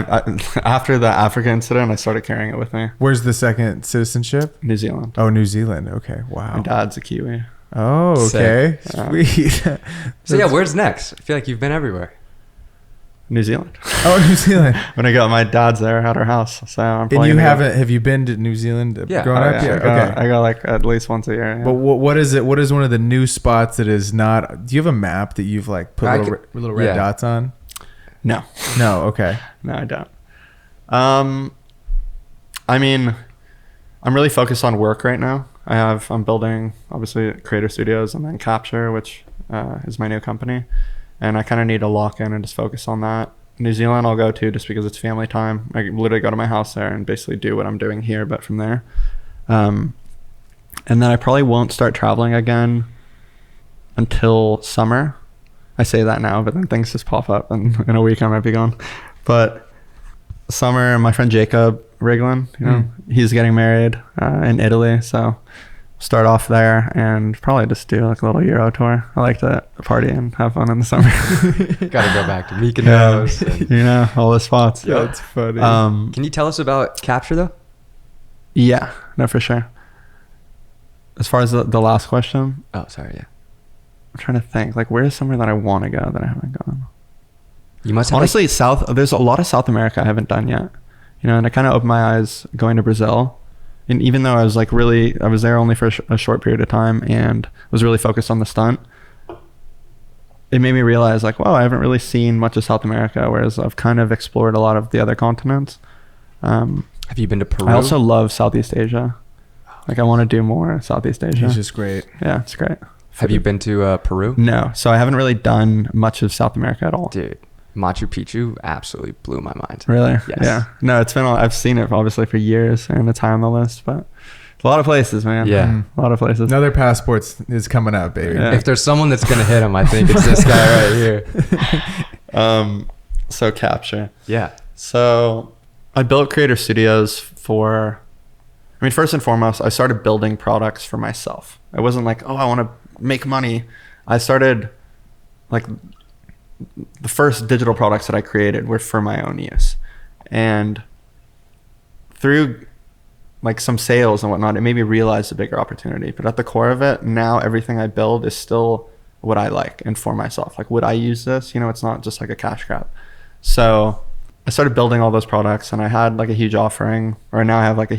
Speaker 1: after the Africa incident, I started carrying it with me.
Speaker 2: Where's the second citizenship?
Speaker 1: New Zealand.
Speaker 2: Oh, New Zealand. Okay,
Speaker 1: My
Speaker 2: wow.
Speaker 1: dad's a Kiwi.
Speaker 2: Oh, okay, sweet.
Speaker 3: So yeah, where's next? I feel like you've been everywhere.
Speaker 1: New Zealand.
Speaker 2: Oh, New Zealand.
Speaker 1: When I go, my dad's there at our house. So I'm
Speaker 2: And
Speaker 1: probably
Speaker 2: you
Speaker 1: gonna go-
Speaker 2: haven't? Have you been to New Zealand
Speaker 3: Yeah.
Speaker 2: growing
Speaker 1: Oh,
Speaker 2: up?
Speaker 1: yeah,
Speaker 2: Yeah.
Speaker 1: I go,
Speaker 2: Okay.
Speaker 1: I go like at least once a year. Yeah.
Speaker 2: But what is it? What is one of the new spots that is not? Do you have a map that you've like put
Speaker 3: I
Speaker 2: little red
Speaker 3: yeah.
Speaker 2: dots on?
Speaker 1: No,
Speaker 2: No. Okay.
Speaker 1: no, I don't. I mean, I'm really focused on work right now. I'm building obviously Creator Studios and then Capture, which is my new company, and I kind of need to lock in and just focus on that. New Zealand I'll go to just because it's family time. I can literally go to my house there and basically do what I'm doing here, but from there. And then I probably won't start traveling again until summer. I say that now, but then things just pop up, and in a week I might be gone. But summer, my friend Jacob Riglin, he's getting married in Italy, so start off there and probably just do like a little Euro tour. I like to party and have fun in the summer.
Speaker 3: Got to go back to Mykonos. and-
Speaker 1: all the spots.
Speaker 2: Yeah, that's funny.
Speaker 3: Can you tell us about Capture though?
Speaker 1: Yeah, no, for sure. As far as the last question,
Speaker 3: Oh, sorry. Yeah.
Speaker 1: I'm trying to think, like, where's somewhere that I want to go that I haven't gone?
Speaker 3: You must have
Speaker 1: Honestly, there's a lot of South America I haven't done yet, and I kind of opened my eyes going to Brazil. And even though I was there only for a short period of time and was really focused on the stunt, it made me realize like, wow, I haven't really seen much of South America, whereas I've kind of explored a lot of the other continents.
Speaker 3: have you been to Peru?
Speaker 1: I also love Southeast Asia. Like, I want to do more Southeast Asia.
Speaker 2: He's just great.
Speaker 1: Yeah, it's great.
Speaker 3: Have you been to Peru?
Speaker 1: No, so I haven't really done much of South America at all.
Speaker 3: Dude, Machu Picchu absolutely blew my mind.
Speaker 1: Really?
Speaker 3: Yes.
Speaker 1: Yeah. No, I've seen it obviously for years, and it's high on the list, but a lot of places, man.
Speaker 3: Yeah.
Speaker 1: A lot of places.
Speaker 2: Another passports is coming up, baby.
Speaker 1: Yeah.
Speaker 3: If there's someone that's gonna hit him, I think it's this guy right here.
Speaker 1: So Capture.
Speaker 3: Yeah.
Speaker 1: So I built Creator Studios first and foremost, I started building products for myself. I wasn't like, oh, I want to make money. I started like the first digital products that I created were for my own use. And through like some sales and whatnot, it made me realize the bigger opportunity. But at the core of it, now everything I build is still what I like and for myself. Like, would I use this? It's not just like a cash grab. So I started building all those products, and I had like a huge offering, or now I have like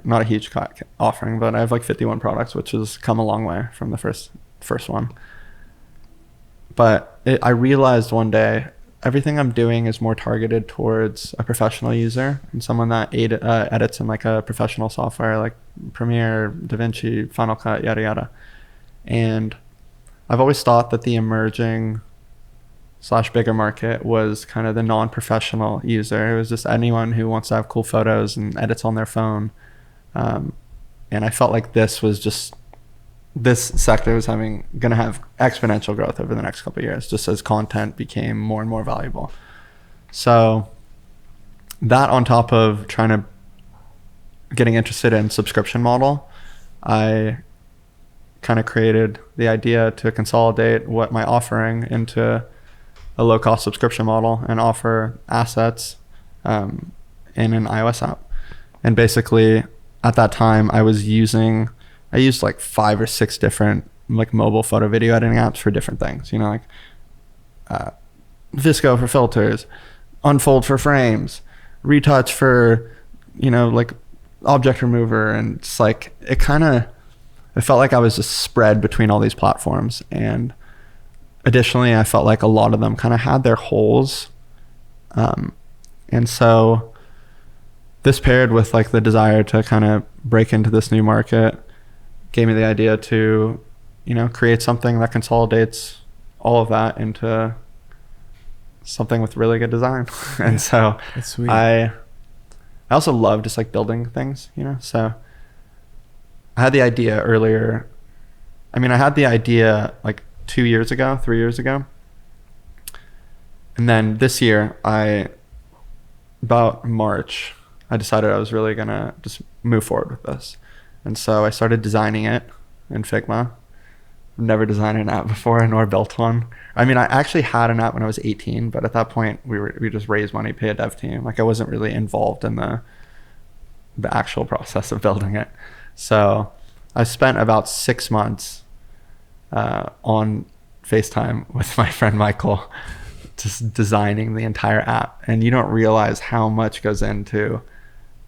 Speaker 1: not a huge offering, but I have like 51 products, which has come a long way from the first one. But I realized one day, everything I'm doing is more targeted towards a professional user and someone that edits in like a professional software like Premiere, DaVinci, Final Cut, yada yada. And I've always thought that the emerging / bigger market was kind of the non-professional user. It was just anyone who wants to have cool photos and edits on their phone. And I felt like this sector was gonna have exponential growth over the next couple of years, just as content became more and more valuable. So that, on top of getting interested in subscription model, I kind of created the idea to consolidate what my offering into a low-cost subscription model and offer assets in an iOS app. And basically at that time I used like 5 or 6 different like mobile photo video editing apps for different things, you know, like Visco for filters, Unfold for frames, Retouch for, you know, like object remover. And it's like, it felt like I was just spread between all these platforms. And additionally, I felt like a lot of them kind of had their holes. And so this paired with like the desire to kind of break into this new market gave me the idea to, you know, create something that consolidates all of that into something with really good design. And so
Speaker 2: That's sweet.
Speaker 1: I also love just like building things, you know. So I had the idea earlier. I mean, I had the idea like 3 years ago. And then this year, about March, I decided I was really gonna just move forward with this. And so I started designing it in Figma. I've never designed an app before nor built one. I mean, I actually had an app when I was 18, but at that point we just raised money, pay a dev team. Like I wasn't really involved in the actual process of building it. So I spent about 6 months on FaceTime with my friend Michael, just designing the entire app. And you don't realize how much goes into,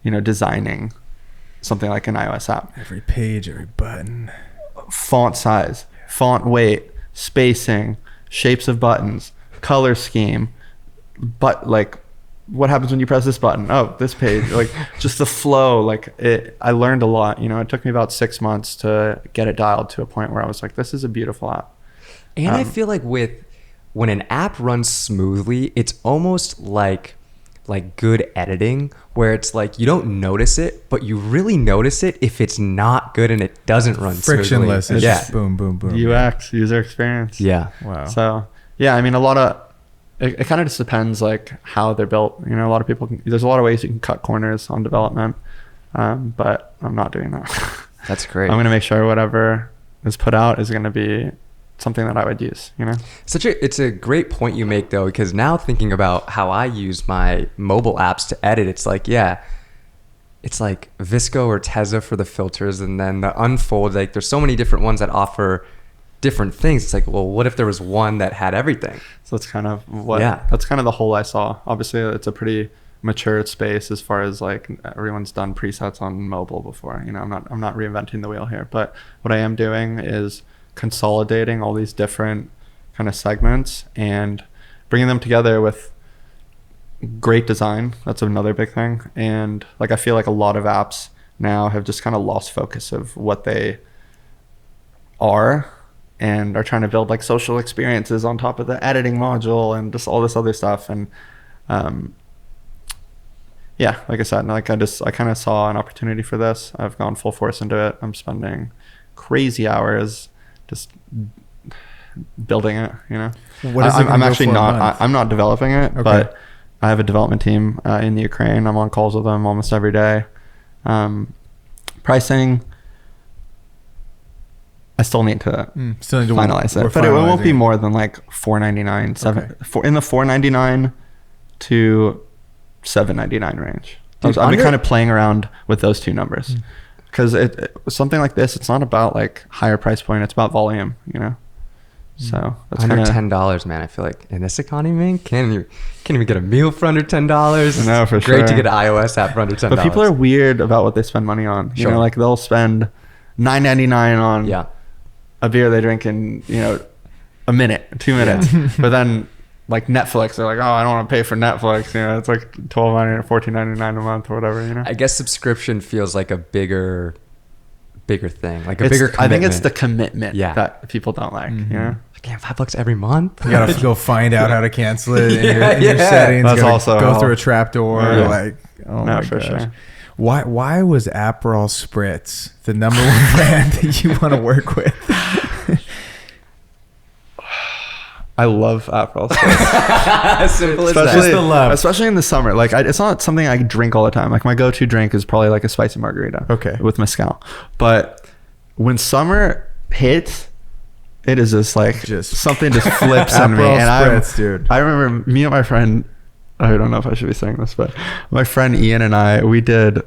Speaker 1: you know, designing something like an iOS app.
Speaker 2: Every page, every button.
Speaker 1: Font size, font weight, spacing, shapes of buttons, color scheme, but like what happens when you press this button? Oh, this page, like just the flow, like I learned a lot, you know. It took me about 6 months to get it dialed to a point where I was like, this is a beautiful app.
Speaker 3: And I feel like when an app runs smoothly, it's almost like good editing, where it's like you don't notice it, but you really notice it if it's not good and it doesn't run
Speaker 2: frictionless.
Speaker 3: smoothly.
Speaker 2: It's
Speaker 3: Yeah.
Speaker 2: just boom, boom, boom.
Speaker 1: UX, user experience.
Speaker 3: Yeah.
Speaker 2: Wow.
Speaker 1: So yeah, I mean, it kind of just depends like how they're built. You know, a lot of people there's a lot of ways you can cut corners on development, but I'm not doing that.
Speaker 3: That's great.
Speaker 1: I'm going to make sure whatever is put out is going to be something that I would use, you know.
Speaker 3: It's a great point you make though, because now thinking about how I use my mobile apps to edit, it's like, yeah, it's like Visco or Tezza for the filters, and then the Unfold, like there's so many different ones that offer different things. It's like, well, what if there was one that had everything?
Speaker 1: So that's kind of that's kind of the hole I saw. Obviously it's a pretty mature space as far as like everyone's done presets on mobile before, you know. I'm not reinventing the wheel here, but what I am doing is consolidating all these different kind of segments and bringing them together with great design. That's another big thing. And like I feel like a lot of apps now have just kind of lost focus of what they are and are trying to build like social experiences on top of the editing module and just all this other stuff. And yeah, like I said, like I kind of saw an opportunity for this. I've gone full force into it. I'm spending crazy hours just building it, you know.
Speaker 2: What is it
Speaker 1: I'm actually
Speaker 2: not.
Speaker 1: I'm not developing it,
Speaker 2: Okay.
Speaker 1: but I have a development team in the Ukraine. I'm on calls with them almost every day. Pricing, I still need to finalize it, but it won't be more than like $4.99, in the $4.99 to $7.99 range.
Speaker 3: Dude,
Speaker 1: I've been kind of playing around with those two numbers. Because something like this, it's not about like higher price point, it's about volume, you know. So that's
Speaker 3: under
Speaker 1: kinda,
Speaker 3: $10, man. I feel like in this economy, man, can't even get a meal for under $10.
Speaker 1: No, for
Speaker 3: Great
Speaker 1: sure.
Speaker 3: to get an iOS app for under $10.
Speaker 1: But people are weird about what they spend money on. You know, like they'll spend $9.99 on a beer they drink in, you know, a minute, 2 minutes. But then like Netflix, they're like, oh, I don't want to pay for Netflix. You know, it's like $12.99, $14.99 a month or whatever, you know.
Speaker 3: I guess subscription feels like a bigger thing, like a bigger commitment.
Speaker 1: I think it's the commitment that people don't like,
Speaker 2: Mm-hmm.
Speaker 1: you know.
Speaker 3: Like, damn, $5 every month.
Speaker 2: You gotta go find out how to cancel it in your settings.
Speaker 1: That's
Speaker 2: You
Speaker 1: also
Speaker 2: go through a trapdoor.
Speaker 1: Yeah.
Speaker 2: Like, oh my
Speaker 1: for
Speaker 2: gosh.
Speaker 1: sure.
Speaker 2: Why was Aperol Spritz the number one brand that you want to work with?
Speaker 1: I love Aperol Spritz.
Speaker 3: Simple as
Speaker 1: Especially,
Speaker 2: Just the love.
Speaker 1: especially in the summer. Like it's not something I drink all the time. Like my go-to drink is probably like a spicy margarita.
Speaker 2: Okay.
Speaker 1: With mezcal. But when summer hits, it is just like something just flips in me.
Speaker 2: Aperol
Speaker 1: And
Speaker 2: Spritz, dude.
Speaker 1: I remember me and my friend, I don't know if I should be saying this, but my friend Ian and I, we did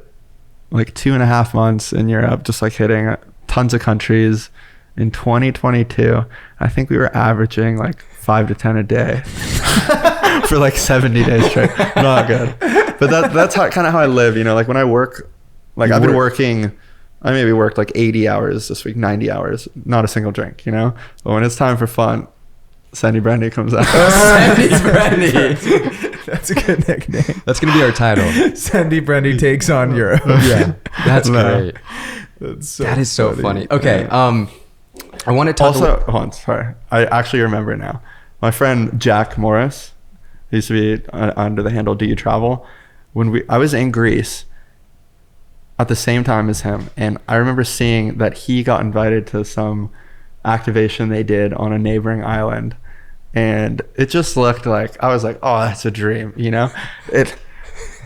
Speaker 1: like 2.5 months in Europe, just like hitting tons of countries. In 2022, I think we were averaging like 5 to 10 a day for like 70 days straight. Not good. But that's kind of how I live, you know, like when I work, like I've been working, I maybe worked like 80 hours this week, 90 hours, not a single drink, you know? But when it's time for fun, Sandy Brandy comes out.
Speaker 3: Sandy Brandy.
Speaker 2: That's a good nickname.
Speaker 3: That's going to be our title.
Speaker 2: Sandy Brandy takes on Europe.
Speaker 3: Yeah. That's great.
Speaker 2: That
Speaker 3: is so funny. Okay. I want to talk
Speaker 1: also, hold on, sorry. I actually remember now. My friend Jack Morris, who used to be under the handle Do You Travel, I was in Greece at the same time as him, and I remember seeing that he got invited to some activation they did on a neighboring island, and it just looked like, I was like, oh, that's a dream, you know? It,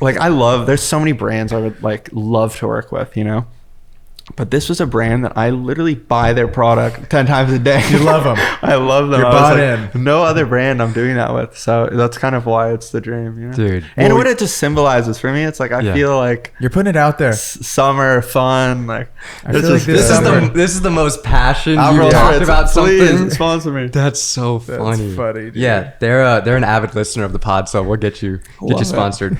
Speaker 1: like, there's so many brands I would like love to work with, you know? But this was a brand that I literally buy their product 10 times a day.
Speaker 2: You love them.
Speaker 1: I love them.
Speaker 2: You're bought in.
Speaker 1: No other brand I'm doing that with. So that's kind of why it's the dream, you know?
Speaker 3: Dude.
Speaker 1: And what it just symbolizes for me, it's like, I feel like
Speaker 2: you're putting it out there.
Speaker 1: Summer, fun. Like,
Speaker 2: I feel like
Speaker 3: this is the most passion you've talked about something.
Speaker 1: Please sponsor me.
Speaker 3: That's so funny.
Speaker 2: That's funny, dude.
Speaker 3: Yeah, they're an avid listener of the pod, so we'll get you sponsored.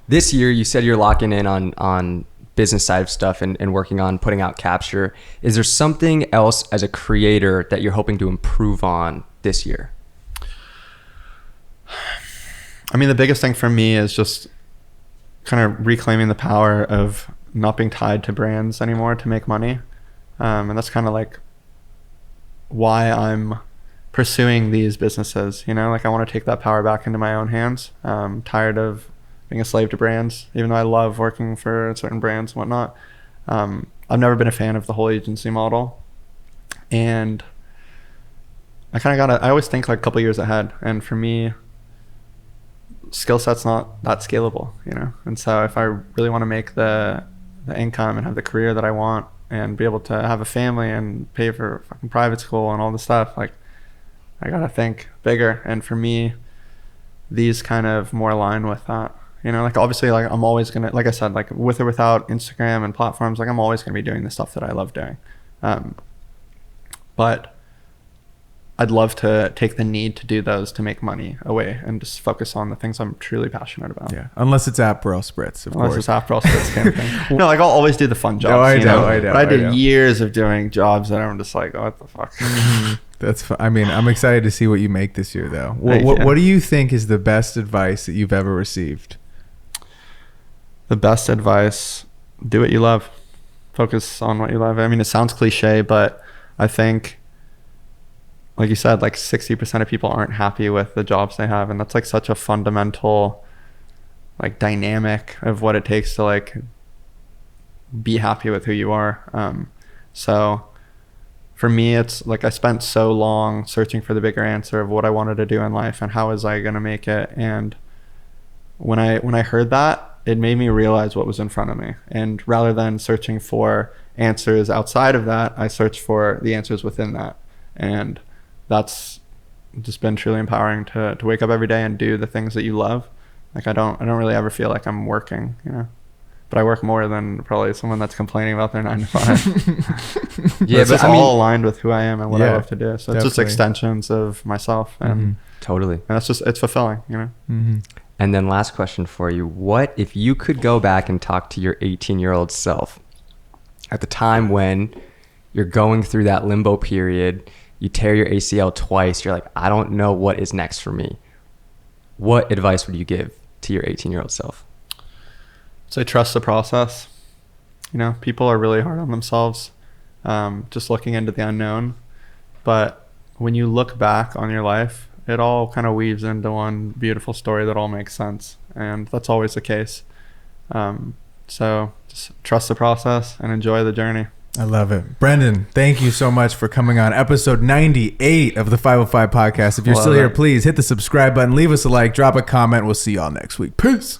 Speaker 3: This year, you said you're locking in on business side of stuff and working on putting out capture. Is there something else as a creator that you're hoping to improve on this year?
Speaker 1: I mean, the biggest thing for me is just kind of reclaiming the power of not being tied to brands anymore to make money. And that's kind of like why I'm pursuing these businesses, you know, like I want to take that power back into my own hands. I'm tired of being a slave to brands, even though I love working for certain brands and whatnot. I've never been a fan of the whole agency model. And I kind of I always think like a couple years ahead. And for me, skill set's not that scalable, you know? And so if I really want to make the income and have the career that I want and be able to have a family and pay for fucking private school and all this stuff, like I got to think bigger. And for me, these kind of more align with that. You know, like obviously, like I'm always gonna, like I said, like with or without Instagram and platforms, like I'm always gonna be doing the stuff that I love doing. But I'd love to take the need to do those to make money away and just focus on the things I'm truly passionate about.
Speaker 2: Yeah, unless it's Aperol Spritz, of course.
Speaker 1: Unless it's Aperol Spritz kind of thing. No, like I'll always do the fun jobs.
Speaker 2: No, I know.
Speaker 1: But I did years of doing jobs that I'm just like, oh, what the fuck.
Speaker 2: That's. I mean, I'm excited to see what you make this year, though. What do you think is the best advice that you've ever received?
Speaker 1: The best advice: do what you love. Focus on what you love. I mean, it sounds cliche, but I think, like you said, like 60% of people aren't happy with the jobs they have, and that's like such a fundamental, like dynamic of what it takes to like be happy with who you are. So for me, it's like I spent so long searching for the bigger answer of what I wanted to do in life and how was I going to make it. And when I heard that, it made me realize what was in front of me. And rather than searching for answers outside of that, I searched for the answers within that. And that's just been truly empowering to wake up every day and do the things that you love. Like I don't really ever feel like I'm working, you know, but I work more than probably someone that's complaining about their 9 to 5. Yeah, but it's all aligned with who I am and what I love to do. So definitely. It's just extensions of myself, and
Speaker 3: totally.
Speaker 1: And it's fulfilling, you know.
Speaker 2: Mm-hmm.
Speaker 3: And then last question for you. What if you could go back and talk to your 18-year-old self at the time when you're going through that limbo period, you tear your ACL twice, you're like, I don't know what is next for me. What advice would you give to your 18-year-old self?
Speaker 1: So trust the process. You know, people are really hard on themselves, just looking into the unknown. But when you look back on your life, it all kind of weaves into one beautiful story that all makes sense. And that's always the case. So just trust the process and enjoy the journey.
Speaker 2: I love it. Brendon, thank you so much for coming on episode 98 of the 505 podcast. If you're still here, please hit the subscribe button, leave us a like, drop a comment. We'll see y'all next week. Peace.